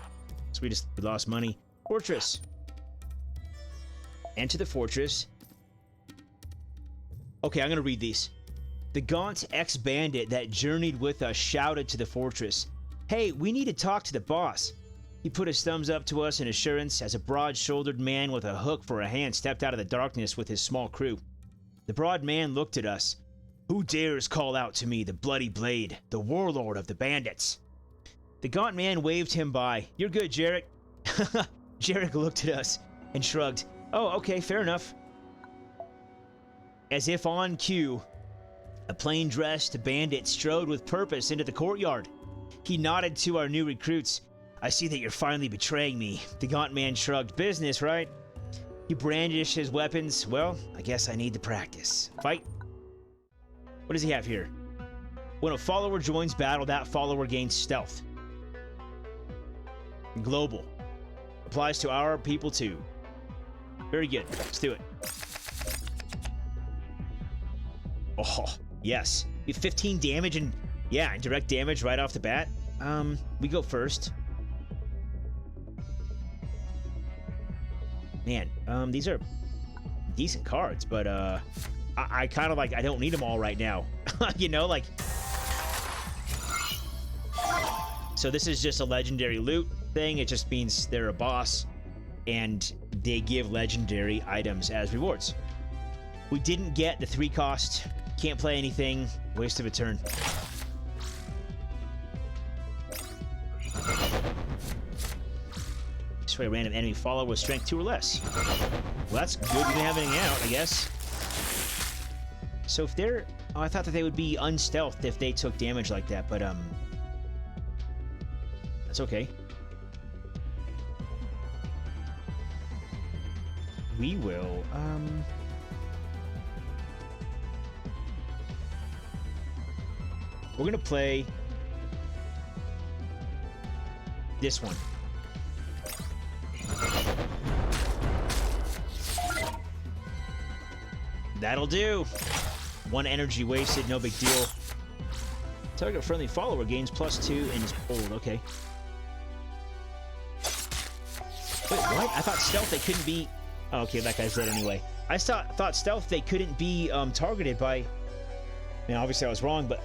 So we lost money. Fortress. Enter the fortress. Okay, I'm gonna read these. The gaunt ex-bandit that journeyed with us shouted to the fortress, "Hey, we need to talk to the boss." He put his thumbs up to us in assurance as a broad-shouldered man with a hook for a hand stepped out of the darkness with his small crew. The broad man looked at us. "Who dares call out to me the Bloody Blade, the warlord of the bandits?" The gaunt man waved him by. "You're good, Jarek." Jarek looked at us and shrugged. "Oh, okay, fair enough." As if on cue, a plain-dressed bandit strode with purpose into the courtyard. He nodded to our new recruits. "I see that you're finally betraying me." The gaunt man shrugged. "Business, right?" He brandished his weapons. "Well, I guess I need to practice." Fight. What does he have here? When a follower joins battle, that follower gains stealth. Global. Applies to our people too. Very good. Let's do it. Oh, yes. We have 15 damage and, yeah, direct damage right off the bat. We go first. Man, these are decent cards, but, I kind of like, I don't need them all right now. You know, like... So this is just a legendary loot thing. It just means they're a boss, and they give legendary items as rewards. We didn't get the 3 cost. Can't play anything. Waste of a turn. Destroy a random enemy follower with strength 2 or less. Well, that's good. We didn't have anything out, I guess. So if they're... Oh, I thought that they would be unstealthed if they took damage like that, but, that's okay. We will, we're gonna play this one. That'll do. 1 energy wasted, no big deal. Target friendly follower gains +2 and is pulled. Okay. Wait, what? I thought stealth they couldn't be... Oh, okay, that guy's dead anyway. I thought stealth they couldn't be targeted by... I mean, obviously I was wrong, but...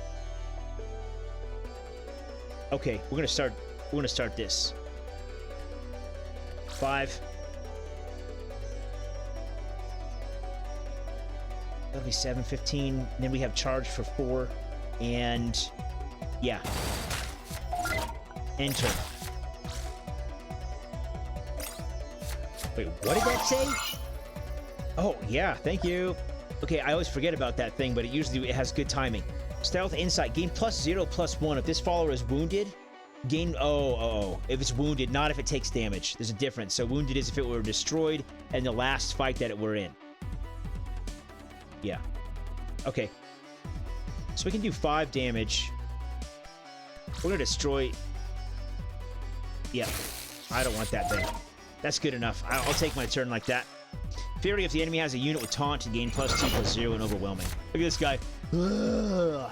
Okay, we're gonna start this. 5. That'll be 7, 15. And then we have charge for 4. And... yeah. Enter. Wait, what did that say? Oh, yeah, thank you. Okay, I always forget about that thing, but it has good timing. Stealth Insight. Gain +0, +1. If this follower is wounded, gain... Oh. If it's wounded, not if it takes damage. There's a difference. So wounded is if it were destroyed in the last fight that it were in. Yeah. Okay. So we can do 5 damage. We're gonna destroy... Yeah. I don't want that thing. That's good enough. I'll take my turn like that. Fury, if the enemy has a unit with taunt, gain +2, +0, and overwhelming. Look at this guy. So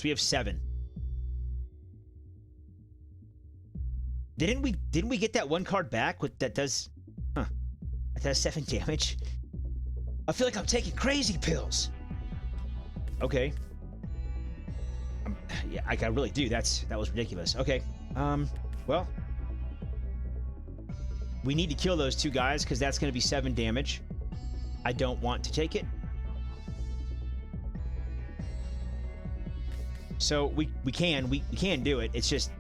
we have 7. Didn't we get that 1 card back with that does... Huh. That does 7 damage? I feel like I'm taking crazy pills. Okay. Yeah, I really do. That was ridiculous. Okay. Well. We need to kill those 2 guys, because that's going to be 7 damage. I don't want to take it. So, we can do it. It's just...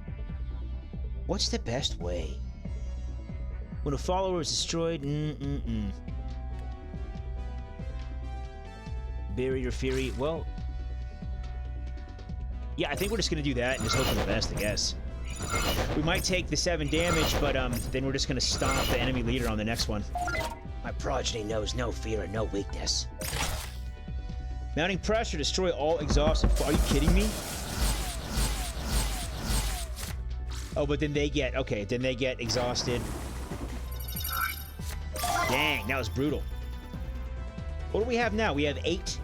What's the best way? When a follower is destroyed, Barrier Fury, well... Yeah, I think we're just gonna do that and just hope for the best, I guess. We might take the 7 damage, but then we're just gonna stomp the enemy leader on the next one. My progeny knows no fear and no weakness. Mounting pressure, destroy all exhausted. Are you kidding me? Oh, but then they get... Okay, then they get exhausted. Dang, that was brutal. What do we have now? We have 8.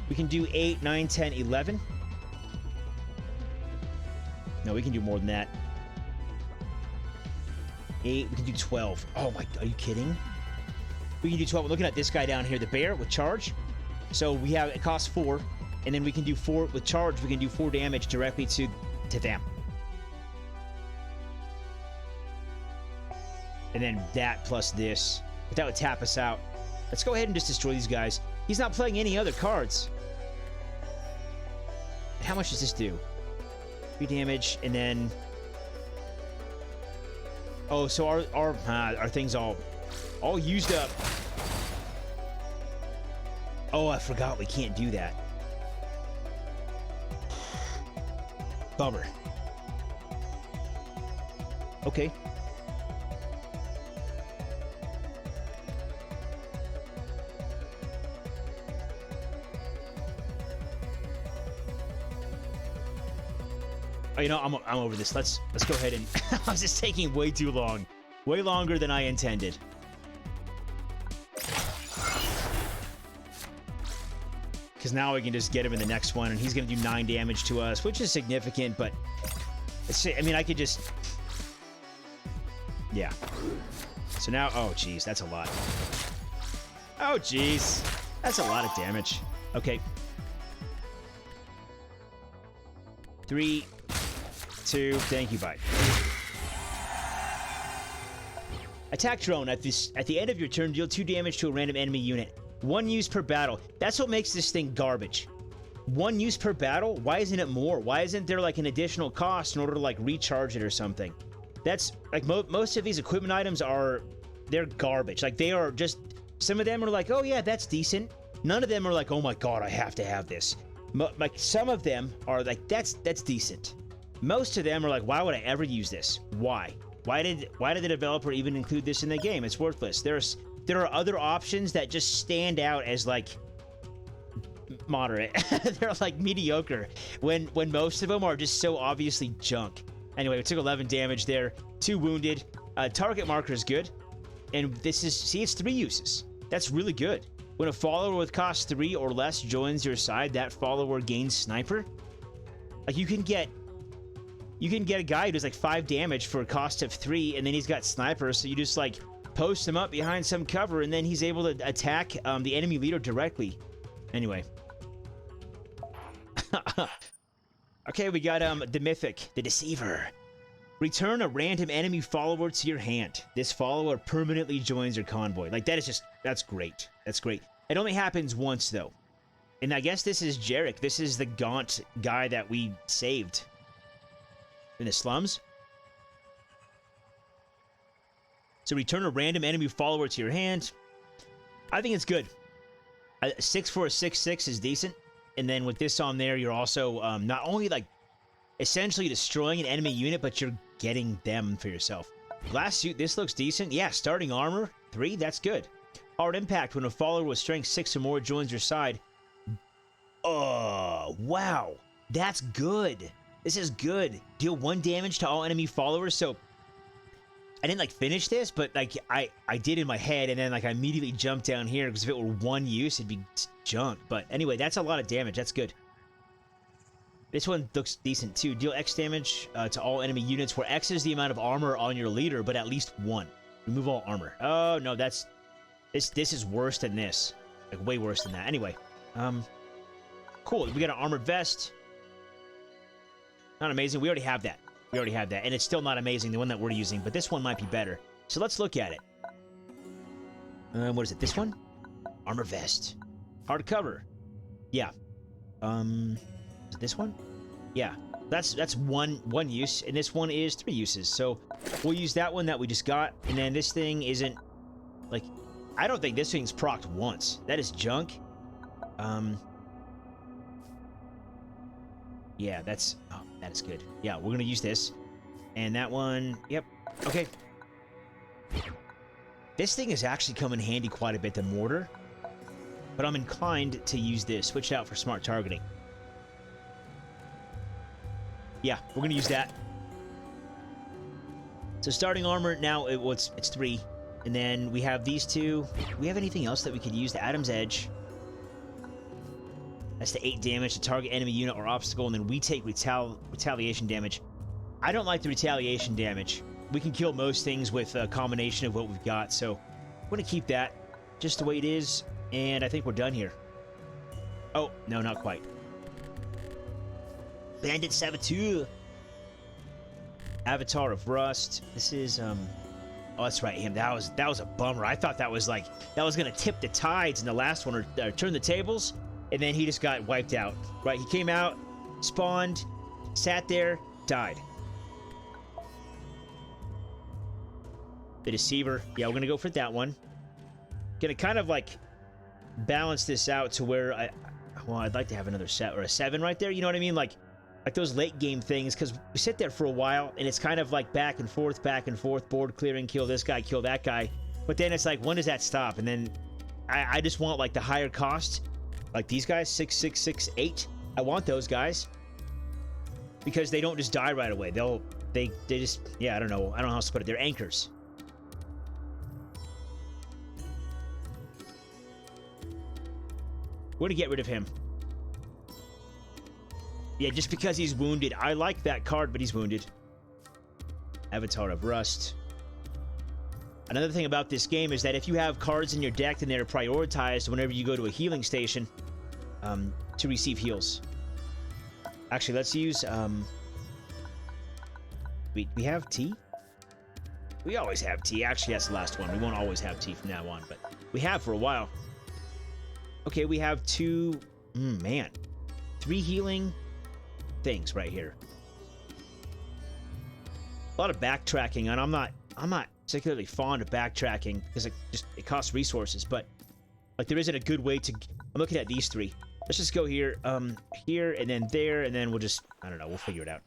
We can do 8, 9, 10, 11. No, we can do more than that. 8, we can do 12. Oh my, are you kidding? We can do 12. We're looking at this guy down here, the bear with charge. So we have, it costs 4, and then we can do 4, with charge, we can do 4 damage directly to them. And then that plus this. But that would tap us out. Let's go ahead and just destroy these guys. He's not playing any other cards. How much does this do? 3 damage, and then... Oh, so our thing's all used up. Oh, I forgot we can't do that. Bummer. Okay. Oh, you know, I'm over this. Let's go ahead and... I was just taking way too long. Way longer than I intended. Because now we can just get him in the next one, and he's going to do 9 damage to us, which is significant, but... I mean, I could just... Yeah. So now... Oh, jeez, that's a lot. Oh, jeez. That's a lot of damage. Okay. 3... 2, thank you, bye. Attack drone. At the end of your turn, deal 2 damage to a random enemy unit. 1 use per battle. That's what makes this thing garbage. 1 use per battle? Why isn't it more? Why isn't there like an additional cost in order to like recharge it or something? That's like most of these equipment items they're garbage. Like they are just, some of them are like, oh yeah, that's decent. None of them are like, oh my god, I have to have this. Like some of them are like, that's decent. Most of them are like, why would I ever use this? Why? Why did the developer even include this in the game? It's worthless. There are other options that just stand out as like moderate. They're like mediocre when most of them are just so obviously junk. Anyway, we took 11 damage there. 2 wounded. Target marker is good. And this is, see, it's 3 uses. That's really good. When a follower with cost 3 or less joins your side, that follower gains sniper. Like you can get a guy who does like 5 damage for a cost of 3, and then he's got sniper, so you just like post him up behind some cover, and then he's able to attack the enemy leader directly. Anyway. Okay, we got the Mythic, the Deceiver. Return a random enemy follower to your hand. This follower permanently joins your convoy. Like, that's great. That's great. It only happens once, though. And I guess this is Jarek. This is the gaunt guy that we saved in the slums. So return a random enemy follower to your hand. I think it's good. 6 for a 6/6 is decent. And then with this on there, you're also not only like essentially destroying an enemy unit, but you're getting them for yourself. Glass suit, this looks decent. Yeah, starting armor, 3, that's good. Hard impact, when a follower with strength 6 or more joins your side. Oh, wow. That's good. This is good. Deal 1 damage to all enemy followers. So I didn't like finish this, but like I did in my head, and then like I immediately jumped down here because if it were 1 use, it'd be junk. But anyway, that's a lot of damage. That's good. This one looks decent too. Deal X damage to all enemy units, where X is the amount of armor on your leader, but at least 1. Remove all armor. Oh no, this is worse than this. Like way worse than that. Anyway, cool. We got an armored vest. Not amazing. We already have that. And it's still not amazing, the one that we're using, but this one might be better. So let's look at it. What is it? This one? Armor vest. Hardcover. Yeah. Is it this one? Yeah. That's one use, and this one is 3 uses. So we'll use that one that we just got, and then this thing isn't like, I don't think this thing's procced once. That is junk. Yeah, that's, oh, that is good. Yeah, we're gonna use this, and that one. Yep. Okay. This thing has actually come in handy quite a bit, the mortar, but I'm inclined to use this. Switch it out for smart targeting. Yeah, we're gonna use that. So starting armor now, it's 3, and then we have these 2. Do we have anything else that we could use? The Adam's Edge. That's the 8 damage to target enemy unit or obstacle, and then we take retaliation damage. I don't like the retaliation damage. We can kill most things with a combination of what we've got, so we're gonna keep that just the way it is, and I think we're done here. Oh, no, not quite. Bandit Saboteur. Avatar of Rust. This is, oh, that's right, him. That was a bummer. I thought that was gonna tip the tides in the last one, or turn the tables, and then he just got wiped out. Right, he came out, spawned, sat there, died. The Deceiver. Yeah, we're gonna go for that one. Gonna kind of like balance this out to where I'd like to have another set or a 7 right there. You know what I mean? Like those late game things, because we sit there for a while and it's kind of like back and forth, board clearing, kill this guy, kill that guy. But then it's like, when does that stop? And then I just want like the higher cost, like these guys, 6, 6, 6, 8. I want those guys because they don't just die right away. They just, yeah, I don't know how else to put it. They're anchors. We're gonna get rid of him. Yeah, just because he's wounded. I like that card, but he's wounded. Avatar of Rust. Another thing about this game is that if you have cards in your deck, then they're prioritized whenever you go to a healing station to receive heals. Actually, let's use... we have tea? We always have tea. Actually, that's the last one. We won't always have tea from now on, but we have for a while. Okay, we have 2... man. 3 healing things right here. A lot of backtracking, and I'm not particularly fond of backtracking because it costs resources, but like there isn't a good way to... I'm looking at these 3. Let's just go here, here, and then there, and then we'll just... I don't know, we'll figure it out.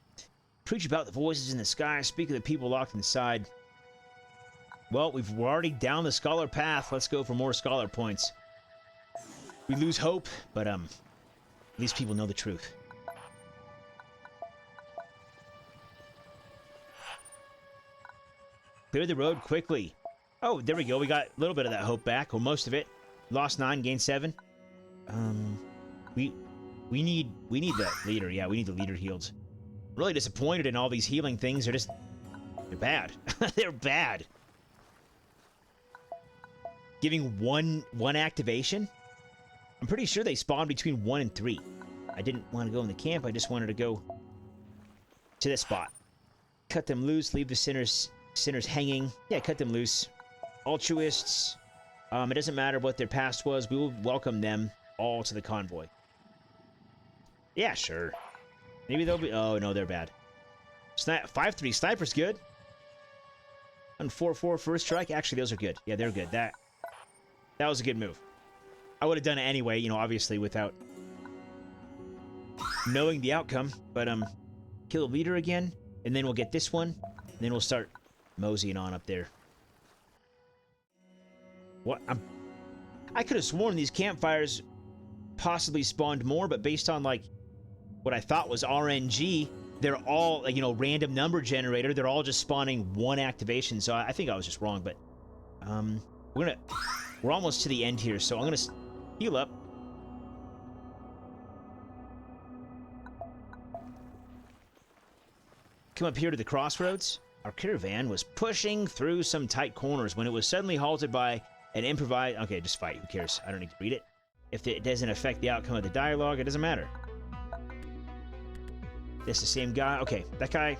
Preach about the voices in the sky, speak of the people locked inside. Well, we're already down the scholar path. Let's go for more scholar points. We lose hope, but at least people know the truth. Clear the road quickly. Oh, there we go. We got a little bit of that hope back, or most of it. Lost 9, gained 7. We need the leader. Yeah, we need the leader healed. I'm really disappointed in all these healing things. They're bad. They're bad. Giving one activation. I'm pretty sure they spawn between 1 and 3. I didn't want to go in the camp. I just wanted to go to this spot. Cut them loose. Leave the sinners hanging. Yeah, cut them loose. Altruists. It doesn't matter what their past was. We will welcome them all to the convoy. Yeah, sure. Maybe they'll be... Oh, no, they're bad. 5-3. Sniper's good. And 4-4 first strike. Actually, those are good. Yeah, they're good. That was a good move. I would have done it anyway, you know, obviously without knowing the outcome. But, kill the leader again. And then we'll get this one. And then we'll start moseying on up there. What? I could have sworn these campfires possibly spawned more, but based on, like, what I thought was RNG, they're all, you know, random number generator. They're all just spawning 1 activation, so I think I was just wrong, but, we're almost to the end here, so I'm gonna heal up. Come up here to the crossroads. Our caravan was pushing through some tight corners when it was suddenly halted by an improvised... Okay, just fight. Who cares? I don't need to read it. If it doesn't affect the outcome of the dialogue, it doesn't matter. This the same guy? Okay, that guy...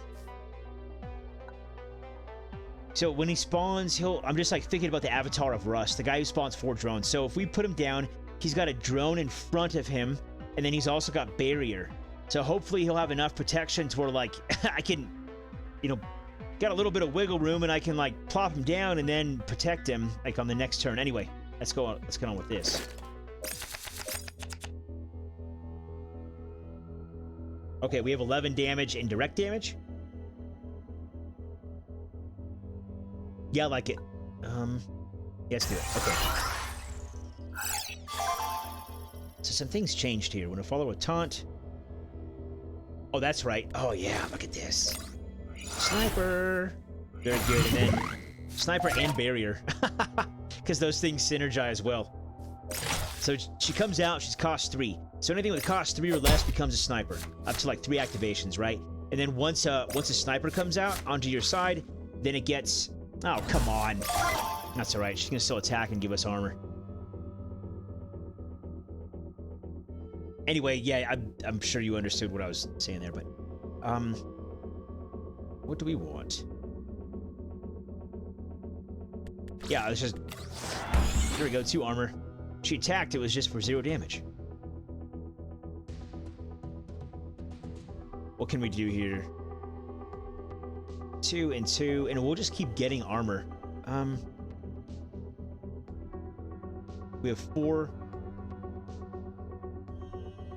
So when he spawns, I'm just like thinking about the Avatar of Rust, the guy who spawns 4 drones. So if we put him down, he's got a drone in front of him, and then he's also got barrier. So hopefully he'll have enough protection to where, like, I can, you know, got a little bit of wiggle room and I can, like, plop him down and then protect him, like, on the next turn. Anyway, let's get on with this. Okay, we have 11 damage and direct damage. Yeah, I like it. Yeah, let's do it. Okay. So some things changed here. When a follower taunt... Oh, that's right. Oh, yeah, look at this. Sniper. Very good. And then sniper and barrier. Because those things synergize well. So she comes out, she's cost 3. So anything with cost 3 or less becomes a sniper. Up to like 3 activations, right? And then once a sniper comes out onto your side, then it gets... Oh, come on. That's alright. She's going to still attack and give us armor. Anyway, yeah, I'm sure you understood what I was saying there, but... What do we want? Yeah, let's just... There we go, 2 armor. She attacked, it was just for 0 damage. What can we do here? 2 and 2, and we'll just keep getting armor. We have 4.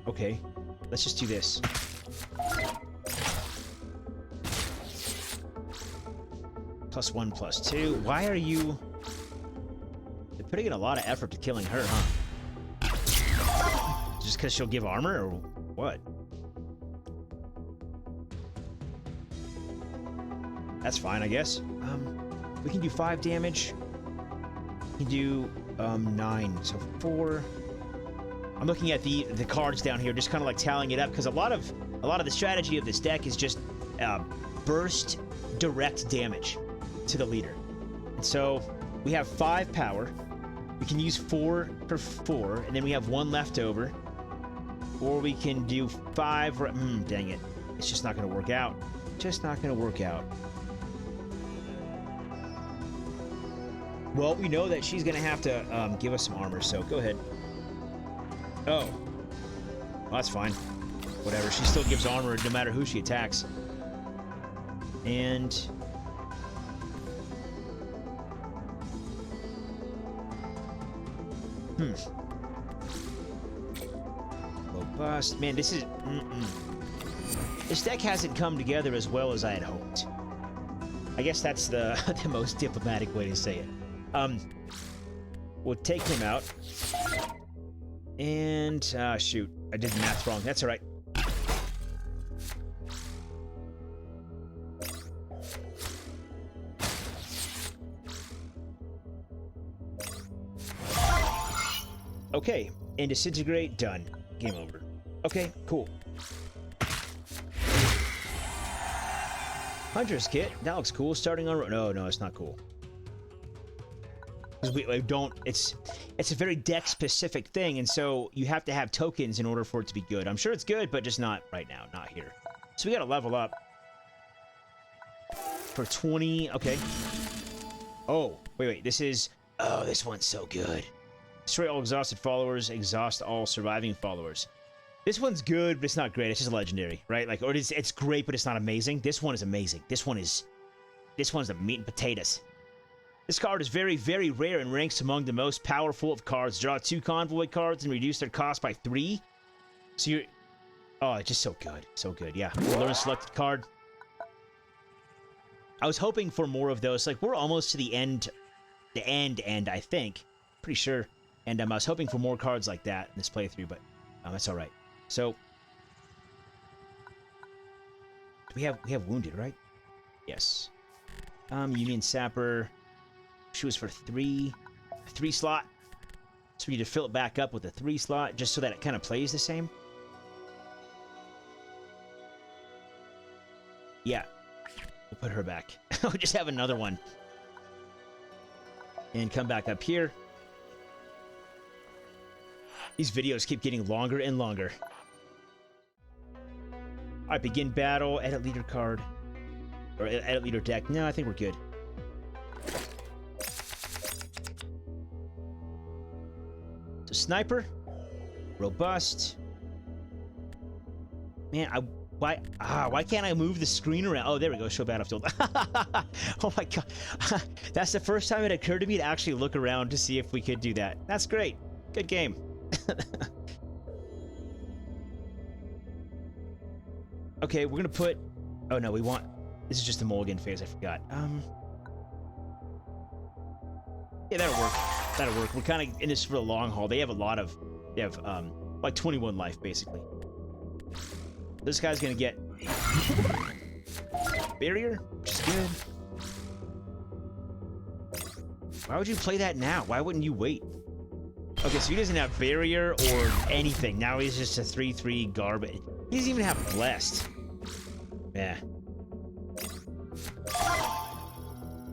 Okay, let's just do this. +1, +2. Why are you... They're putting in a lot of effort to killing her, huh? Just because she'll give armor, or what? That's fine, I guess. We can do 5 damage. We can do 9, so 4. I'm looking at the cards down here, just kind of like tallying it up, because a lot of the strategy of this deck is just burst direct damage to the leader. And so we have 5 power. We can use 4 for 4, and then we have 1 left over. Or we can do 5. Dang it! It's just not going to work out. Just not going to work out. Well, we know that she's going to have to give us some armor, so go ahead. Oh. Well, that's fine. Whatever. She still gives armor no matter who she attacks. And... Robust. Man, this is... This deck hasn't come together as well as I had hoped. I guess that's the, the most diplomatic way to say it. We'll take him out. And, shoot. I did the math wrong. That's alright. Okay. And disintegrate. Done. Game over. Okay, cool. Hunter's kit. That looks cool. Starting on... No, it's not cool. Because we don't... It's a very deck-specific thing, and so you have to have tokens in order for it to be good. I'm sure it's good, but just not right now. Not here. So we gotta level up. For 20... Okay. Oh, wait. This is... Oh, this one's so good. Destroy all exhausted followers. Exhaust all surviving followers. This one's good, but it's not great. It's just legendary, right? Like, or it's great, but it's not amazing. This one is amazing. This one's the meat and potatoes. This card is very, very rare and ranks among the most powerful of cards. Draw 2 convoy cards and reduce their cost by 3. So you're... Oh, it's just so good. So good, yeah. Learn a selected card. I was hoping for more of those. Like, we're almost to the end, I think. Pretty sure. And I was hoping for more cards like that in this playthrough, but that's all right. So, we have wounded, right? Yes. Union Sapper. She was for 3 slot. So we need to fill it back up with a 3 slot, just so that it kind of plays the same. Yeah. We'll put her back. We'll just have another one. And come back up here. These videos keep getting longer and longer. Alright, begin battle. Edit leader card. Or edit leader deck. No, I think we're good. So, sniper. Robust. Man, why can't I move the screen around? Oh, there we go. Show battlefield. Oh my god. That's the first time it occurred to me to actually look around to see if we could do that. That's great. Good game. Okay, we're gonna put... Oh no, we want... This is just the mulligan phase, I forgot. Yeah, that'll work. That'll work. We're kind of in this for the long haul. They have a lot of... They have, like 21 life, basically. This guy's gonna get... Barrier, which is good. Why would you play that now? Why wouldn't you wait? Okay, so he doesn't have barrier or anything. Now he's just a 3/3 garbage. He doesn't even have blessed. Yeah.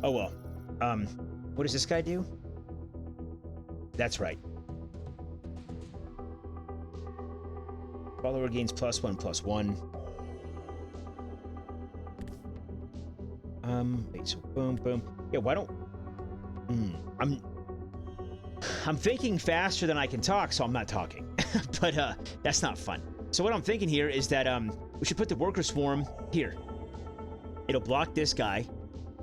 Oh well. What does this guy do? That's right. Follower gains +1/+1. Wait, so boom, boom. Yeah, why don't... I'm thinking faster than I can talk, so I'm not talking. But that's not fun. So what I'm thinking here is that we should put the worker swarm here. It'll block this guy,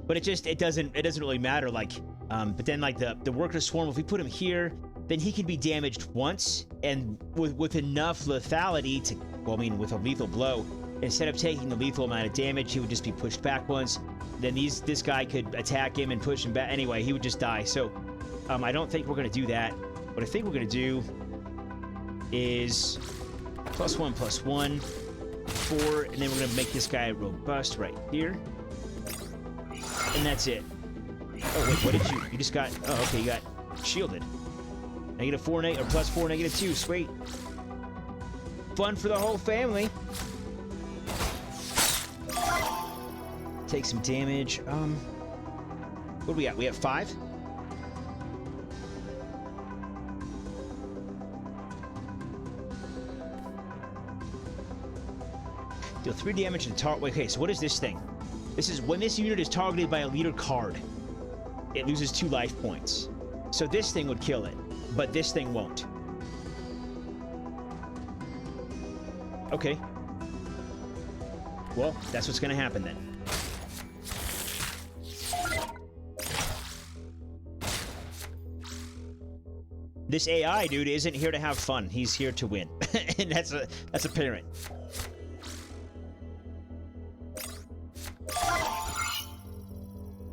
but it doesn't really matter. Like, but then like the worker swarm, if we put him here, then he can be damaged once, and with enough lethality to, well, I mean, with a lethal blow, instead of taking the lethal amount of damage, he would just be pushed back once. Then this guy could attack him and push him back. Anyway, he would just die. So I don't think we're gonna do that. What I think we're gonna do is +1/+1, 4, and then we're gonna make this guy robust right here, and that's it. Oh wait, what did you? You just got? Oh, okay, you got shielded. -4, or +4, -2. Sweet. Fun for the whole family. Take some damage. What do we got? We have 5. Deal 3 damage and target. Okay, so what is this thing? This is when this unit is targeted by a leader card, it loses 2 life points. So this thing would kill it, but this thing won't. Okay. Well, that's what's gonna happen then. This AI dude isn't here to have fun. He's here to win. And that's apparent.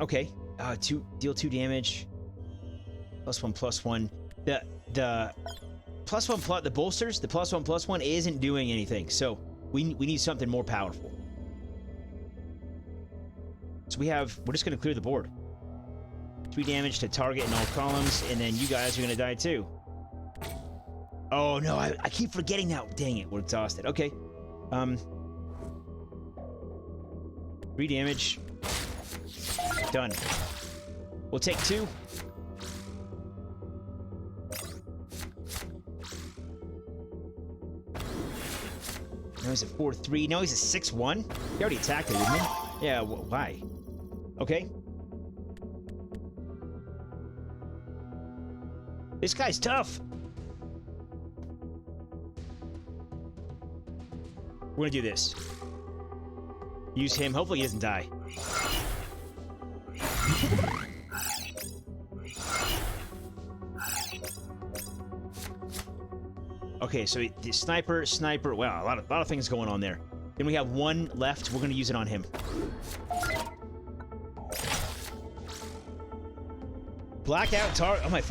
Okay. Deal 2 damage. +1/+1. The +1+, the bolsters, the +1/+1 isn't doing anything. So we need something more powerful. So we're just gonna clear the board. 3 damage to target in all columns, and then you guys are gonna die too. Oh no, I keep forgetting that. Dang it, we're exhausted. Okay. 3 damage. Done. We'll take 2. Now he's a 4/3. Now he's a 6/1. He already attacked it, didn't he? Yeah, why? Okay. This guy's tough. We're gonna do this. Use him. Hopefully he doesn't die. Okay, so the sniper. Wow, a lot of things going on there. Then we have 1 left. We're gonna use it on him. Blackout target. Oh my!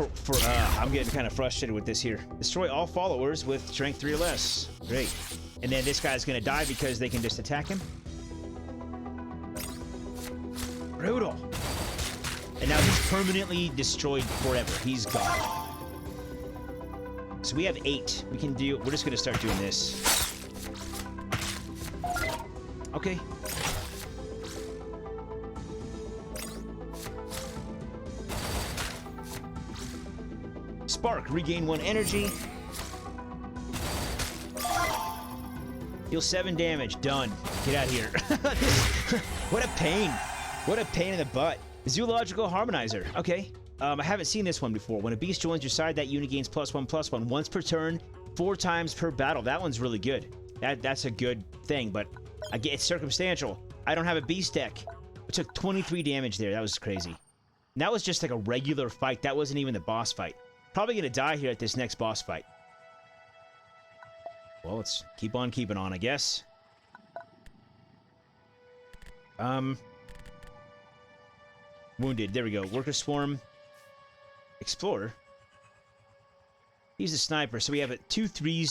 I'm getting kind of frustrated with this here. Destroy all followers with strength 3 or less. Great. And then this guy's gonna die because they can just attack him. Brutal. And now he's permanently destroyed forever. He's gone. So we have 8. We can do... We're just gonna start doing this. Okay. Spark. Regain 1 energy. Deal 7 damage. Done. Get out of here. What a pain. What a pain in the butt. Zoological Harmonizer. Okay. I haven't seen this one before. When a beast joins your side, that unit gains +1/+1 once per turn, 4 times per battle. That one's really good. That's a good thing, but I get it's circumstantial. I don't have a beast deck. I took 23 damage there. That was crazy. And that was just like a regular fight. That wasn't even the boss fight. Probably gonna die here at this next boss fight. Well, let's keep on keeping on, I guess. Wounded. There we go. Worker Swarm. Explorer. He's a sniper, so we have three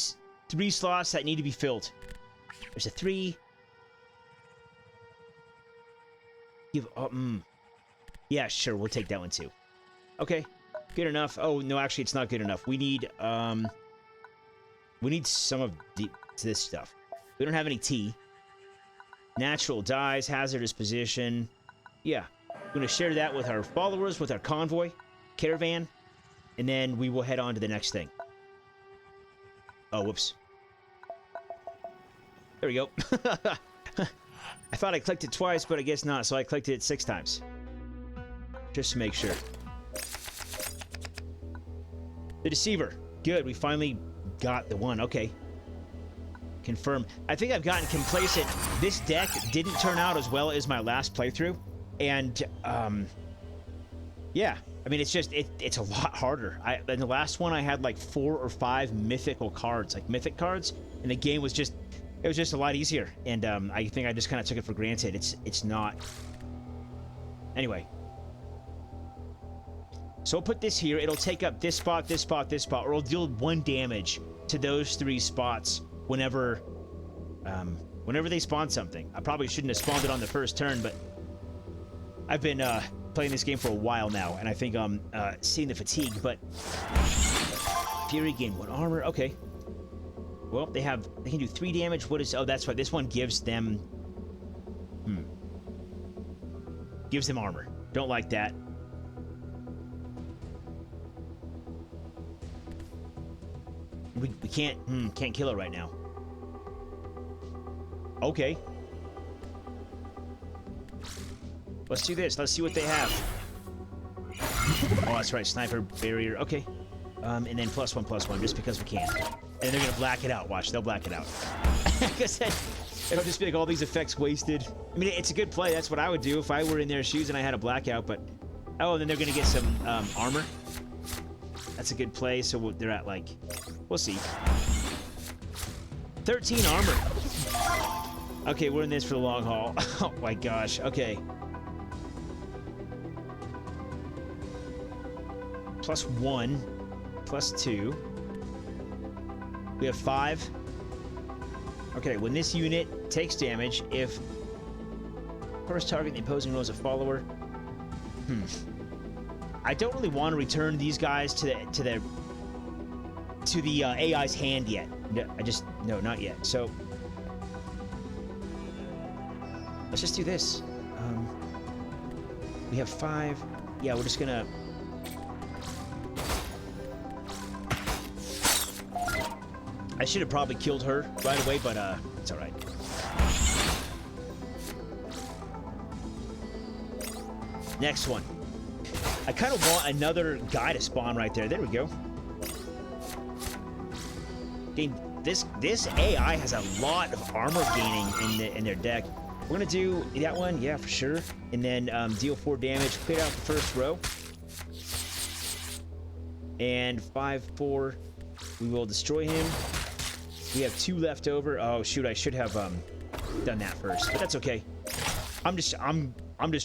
slots that need to be filled. There's a 3. Give Yeah, sure, we'll take that one too. Okay, good enough. Oh no, actually, it's not good enough. We need some of this stuff. We don't have any tea. Natural dies, hazardous position. Yeah, we're gonna share that with our followers, with our convoy, caravan, and then we will head on to the next thing. Oh, whoops. There we go. I thought I clicked it twice, but I guess not, so I clicked it 6 times. Just to make sure. The Deceiver. Good, we finally got the one. Okay. Confirm. I think I've gotten complacent. This deck didn't turn out as well as my last playthrough. And, yeah. I mean, it's just, it's a lot harder. In the last one, I had like 4 or 5 mythical cards, like mythic cards, and the game was just, it was just a lot easier. And I think I just kind of took it for granted. It's not. Anyway. So I'll put this here. It'll take up this spot, this spot, this spot, or it'll deal 1 damage to those 3 spots whenever they spawn something. I probably shouldn't have spawned it on the first turn, but I've been playing this game for a while now, and I think I'm seeing the fatigue, but Fury gain 1 armor. Okay. Well, they can do 3 damage. What is... Oh, that's right. This one gives them... Gives them armor. Don't like that. We can't kill it right now. Okay. Let's do this. Let's see what they have. Oh, that's right. Sniper barrier. Okay. And then +1/+1, just because we can. And they're gonna black it out. Watch, they'll black it out. Like I said, it'll just be like all these effects wasted. I mean, it's a good play. That's what I would do if I were in their shoes and I had a blackout. But oh, and then they're gonna get some armor. That's a good play. So they're at like, we'll see. 13 armor. Okay, we're in this for the long haul. Oh my gosh. Okay. +1, +2. We have 5. Okay, when this unit takes damage, if first target the opposing row is a follower. I don't really want to return these guys to the AI's hand yet. No, not yet. So let's just do this. We have 5. Yeah, we're just gonna. I should have probably killed her right away, but it's all right. Next one. I kind of want another guy to spawn right there. There we go. This AI has a lot of armor gaining in their deck. We're gonna do that one, yeah, for sure. And then deal 4 damage, clear out the first row. And 5/4, we will destroy him. We have 2 left over. Oh shoot, I should have done that first, but that's okay. I'm just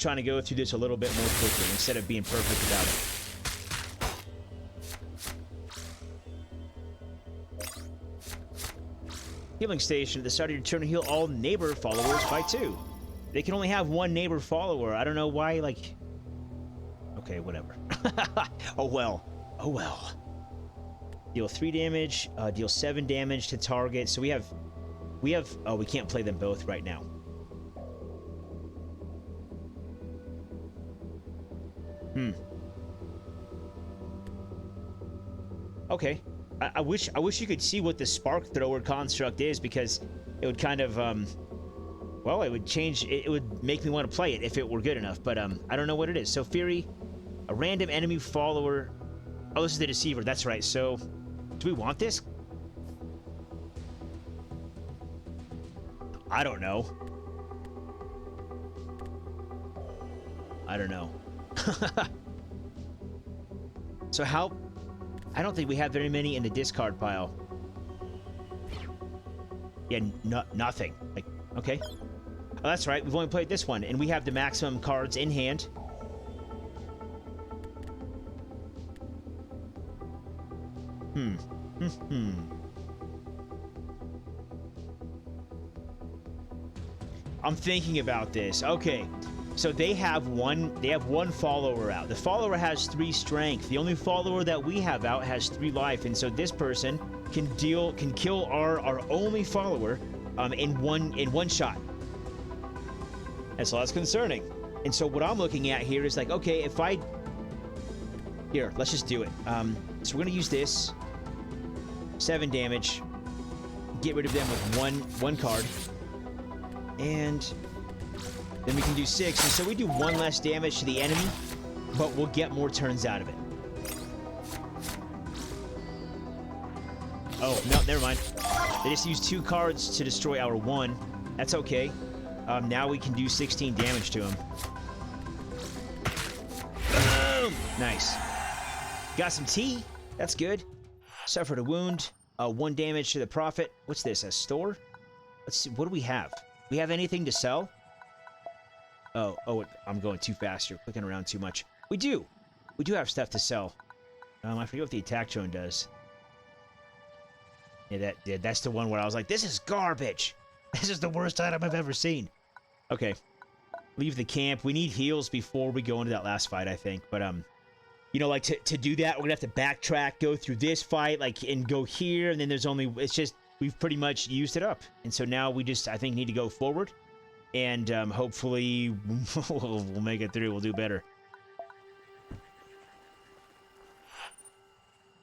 trying to go through this a little bit more quickly instead of being perfect about it. Healing station. At the start of your turn, heal all neighbor followers by 2. They can only have 1 neighbor follower. I don't know why, like... Okay, whatever. Oh well. Oh well. Deal 3 damage, deal 7 damage to target. So we have... Oh, we can't play them both right now. Okay. I wish you could see what the spark thrower construct is, because it would kind of well, it would change, it would make me want to play it if it were good enough, but I don't know what it is. So Fury, a random enemy follower. Oh, this is the Deceiver. That's right. So do we want this? I don't know. I don't know. So how... I don't think we have very many in the discard pile. Yeah, nothing. Like, okay. Oh, that's right. We've only played this one, and we have the maximum cards in hand. I'm thinking about this. Okay. So they have one follower out. The follower has 3 strength. The only follower that we have out has 3 life, and so this person can kill our only follower in one shot. And so that's concerning. And so what I'm looking at here is like, okay, if I here, let's just do it. So we're gonna use this 7 damage, get rid of them with one card, and then we can do 6, and so we do 1 less damage to the enemy, but we'll get more turns out of it. Oh, no, never mind. They just used 2 cards to destroy our 1. That's okay. Now we can do 16 damage to him. Boom! Nice. Got some tea. That's good. Suffered a wound. 1 damage to the prophet. What's this, a store? Let's see, what do we have? We have anything to sell? Oh, I'm going too fast. You're clicking around too much. We do have stuff to sell. I forget what the attack drone does. Yeah, that's the one where I was like, this is garbage. This is the worst item I've ever seen. Okay. Leave the camp. We need heals before we go into that last fight, I think. But, you know, like, to do that, we're gonna have to backtrack, go through this fight, like, and go here, and then there's only... It's just, we've pretty much used it up. And so now we just, I think, need to go forward. And hopefully we'll make it through. We'll do better.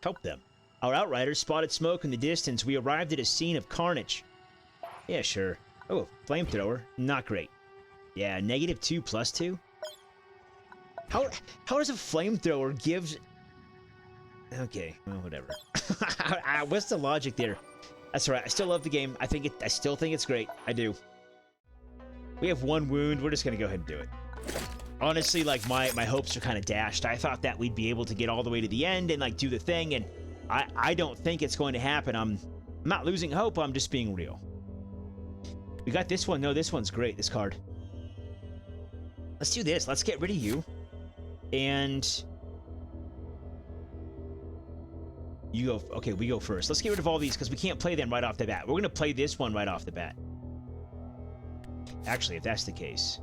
Help them. Our outriders spotted smoke in the distance. We arrived at a scene of carnage. Yeah, sure. Oh, flamethrower. Not great. Yeah, -2 plus 2? How does a flamethrower give... Okay, well, whatever. What's the logic there? That's all right. I still love the game. I still think it's great. I do. We have 1 wound. We're just going to go ahead and do it. Honestly, like, my hopes are kind of dashed. I thought that we'd be able to get all the way to the end and, like, do the thing, and I don't think it's going to happen. I'm not losing hope. I'm just being real. We got this one. No, this one's great, this card. Let's do this. Let's get rid of you. And... You go... Okay, we go first. Let's get rid of all these, because we can't play them right off the bat. We're going to play this one right off the bat. Actually, if that's the case,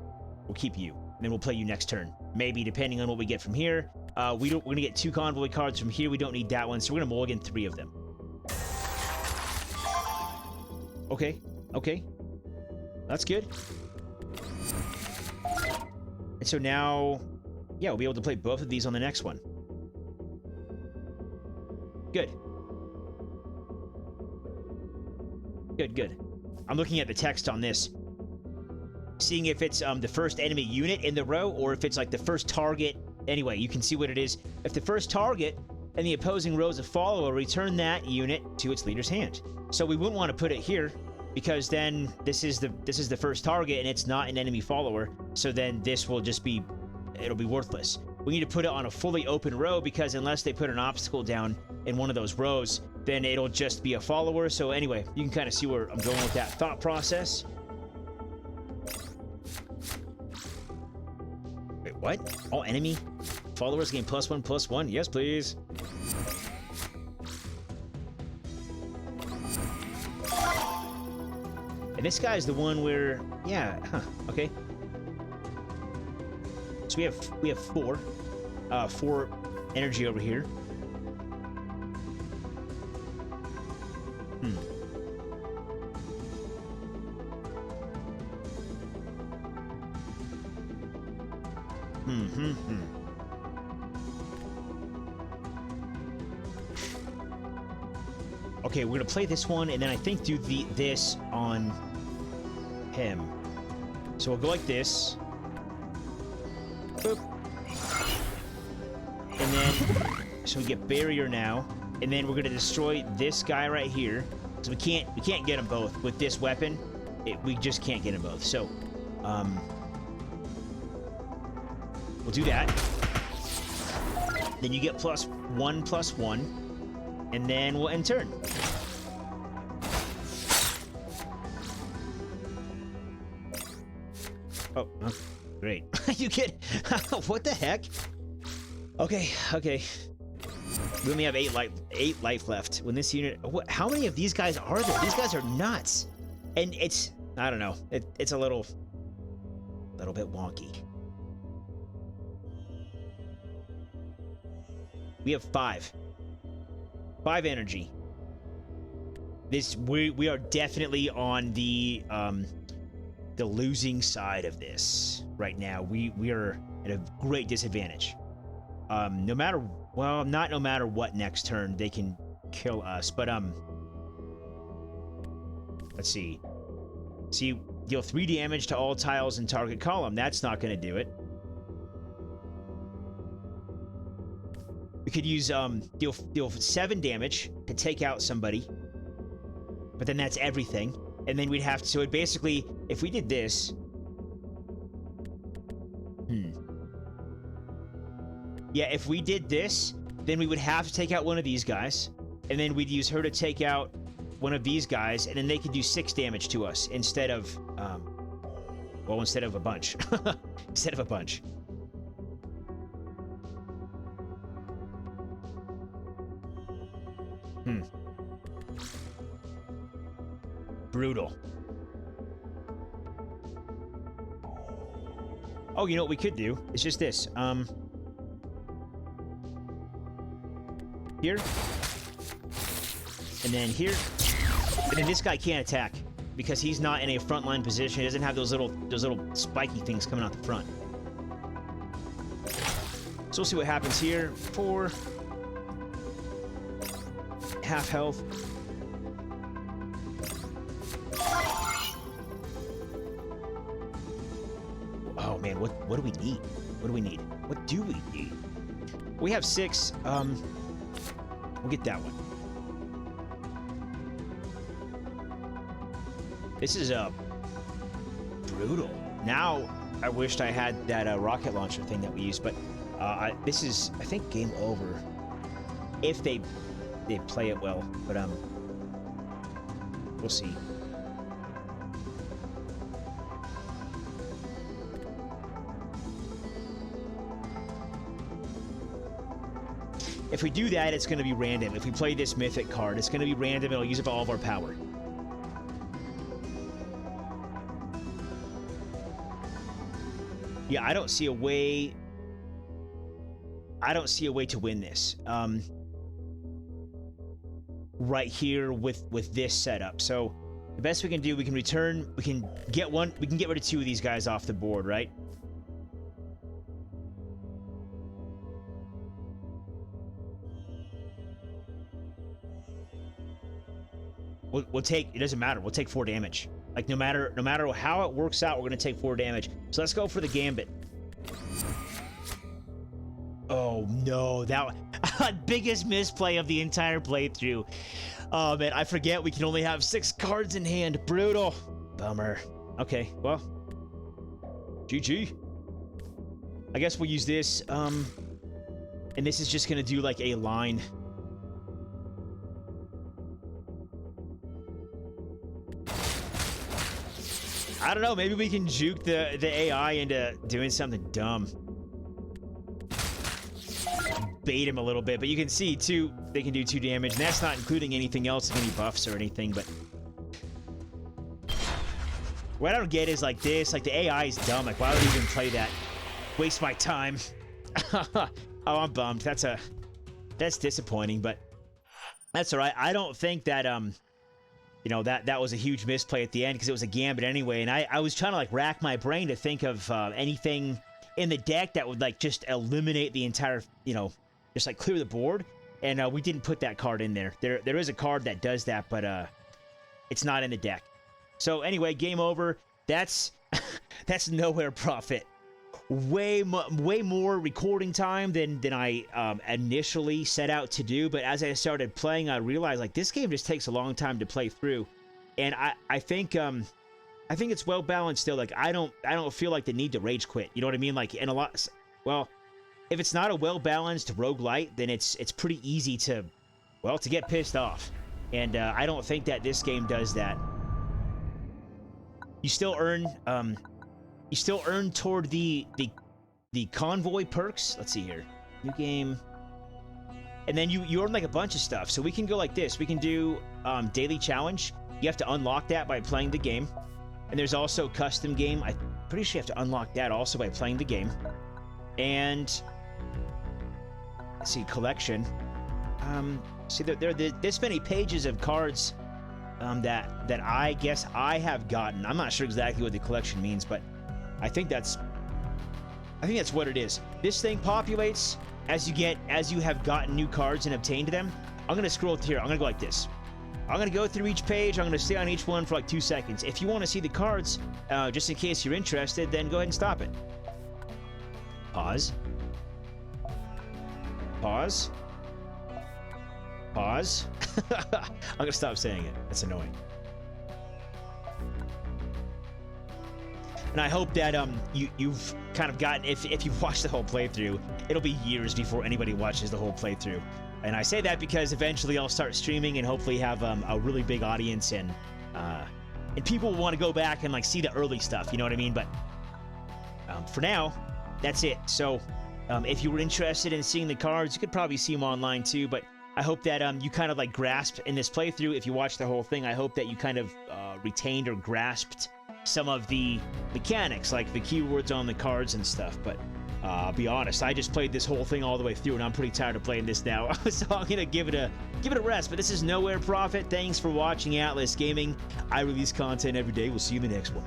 we'll keep you. And then we'll play you next turn. Maybe, depending on what we get from here. We're going to get 2 convoy cards from here. We don't need that one, so we're going to mulligan 3 of them. Okay. Okay. That's good. And so now... Yeah, we'll be able to play both of these on the next one. Good. Good, good. I'm looking at the text on this. Seeing if it's the first enemy unit in the row, or if it's like the first target. Anyway, you can see what it is. If the first target and the opposing row is a follower, return that unit to its leader's hand. So we wouldn't want to put it here, because then this is the first target and it's not an enemy follower. So then this will just be, it'll be worthless. We need to put it on a fully open row, because unless they put an obstacle down in one of those rows, then it'll just be a follower. So anyway, you can kind of see where I'm going with that thought process. Wait, what? All enemy followers gain +1/+1? Yes, please. And this guy's the one where, yeah, okay. So we have 4 energy over here. Okay, we're gonna play this one, and then I think do this on him. So we'll go like this. Boop. And then, so we get barrier now, and then we're gonna destroy this guy right here. So we can't get them both with this weapon. we just can't get them both. So, we'll do that. Then you get +1/+1, and then we'll end turn. Oh, great. You get... What the heck? Okay. We only have 8 life left. When this unit... How many of these guys are there? These guys are nuts. And it's... I don't know. It's a little bit wonky. We have 5 energy. We are definitely on the losing side of this right now. We are at a great disadvantage. No matter what next turn they can kill us, but let's see. Deal 3 damage to all tiles in target column. That's not going to do it. We could use deal 7 damage to take out somebody, but then that's everything. And then we'd have to. So it basically, if we did this, yeah, if we did this, then we would have to take out one of these guys, and then we'd use her to take out one of these guys, and then they could do 6 damage to us instead of, instead of a bunch. Instead of a bunch. Brutal. Oh, you know what we could do? It's just this. Here. And then here. And then this guy can't attack because he's not in a frontline position. He doesn't have those little spiky things coming out the front. So we'll see what happens here. 4. Half health. Oh man, what do we need? What do we need? What do we need? We have 6. We'll get that one. This is brutal. Now I wished I had that rocket launcher thing that we used, but this is, I think, game over if they play it well. But we'll see. If we do that, it's going to be random. If we play this mythic card, it's going to be random. It'll use up all of our power. Yeah, I don't see a way to win this. Right here with this setup. So the best we can do, we can return, we can get rid of 2 of these guys off the board, right? We'll take, it doesn't matter, we'll take 4 damage. Like, no matter how it works out, we're gonna take 4 damage. So let's go for the gambit. Oh no, that biggest misplay of the entire playthrough. Oh man, I forget we can only have 6 cards in hand. Brutal. Bummer. Okay, well, GG. I guess we'll use this, and this is just gonna do like a line. I don't know, maybe we can juke the AI into doing something dumb. Bait him a little bit, but you can see, they can do 2 damage, and that's not including anything else, any buffs or anything, but... What I don't get is, like, this, like, the AI is dumb, like, why would I even play that? Waste my time. Oh, I'm bummed. That's disappointing, but that's alright. I don't think that, you know, that was a huge misplay at the end because it was a gambit anyway, and I was trying to like rack my brain to think of anything in the deck that would like just eliminate the entire, you know, just like clear the board, and we didn't put that card in there. There is a card that does that, but it's not in the deck. So anyway, game over. That's nowhere profit. Way more recording time than I initially set out to do, but as I started playing, I realized like this game just takes a long time to play through, and I think I think it's well balanced still. Like I don't feel like the need to rage quit. You know what I mean? Like in a lot, well, if it's not a well balanced roguelite, then it's pretty easy to, well, to get pissed off. And I don't think that this game does that. You still earn toward the convoy perks. Let's see here, new game. And then you earn like a bunch of stuff. So we can go like this. We can do daily challenge. You have to unlock that by playing the game. And there's also custom game. I'm pretty sure you have to unlock that also by playing the game. And let's see, collection. See, there are this many pages of cards that I guess I have gotten. I'm not sure exactly what the collection means, but I think that's what it is. This thing populates as you have gotten new cards and obtained them. I'm gonna scroll through here. I'm gonna go like this. I'm gonna go through each page. I'm gonna stay on each one for like 2 seconds. If you want to see the cards, just in case you're interested, then go ahead and stop it. Pause. Pause. Pause. I'm gonna stop saying it. That's annoying. And I hope that you've kind of gotten, if you've watched the whole playthrough, it'll be years before anybody watches the whole playthrough. And I say that because eventually I'll start streaming and hopefully have a really big audience, and people will want to go back and like see the early stuff. You know what I mean? But for now, that's it. So if you were interested in seeing the cards, you could probably see them online too. But I hope that you kind of like grasped in this playthrough. If you watched the whole thing, I hope that you kind of retained or grasped some of the mechanics, like the keywords on the cards and stuff. But I'll be honest, I just played this whole thing all the way through, and I'm pretty tired of playing this now. So I'm gonna give it a rest. But this is Nowhere Profit. Thanks for watching Atlas Gaming. I release content every day. We'll see you in the next one.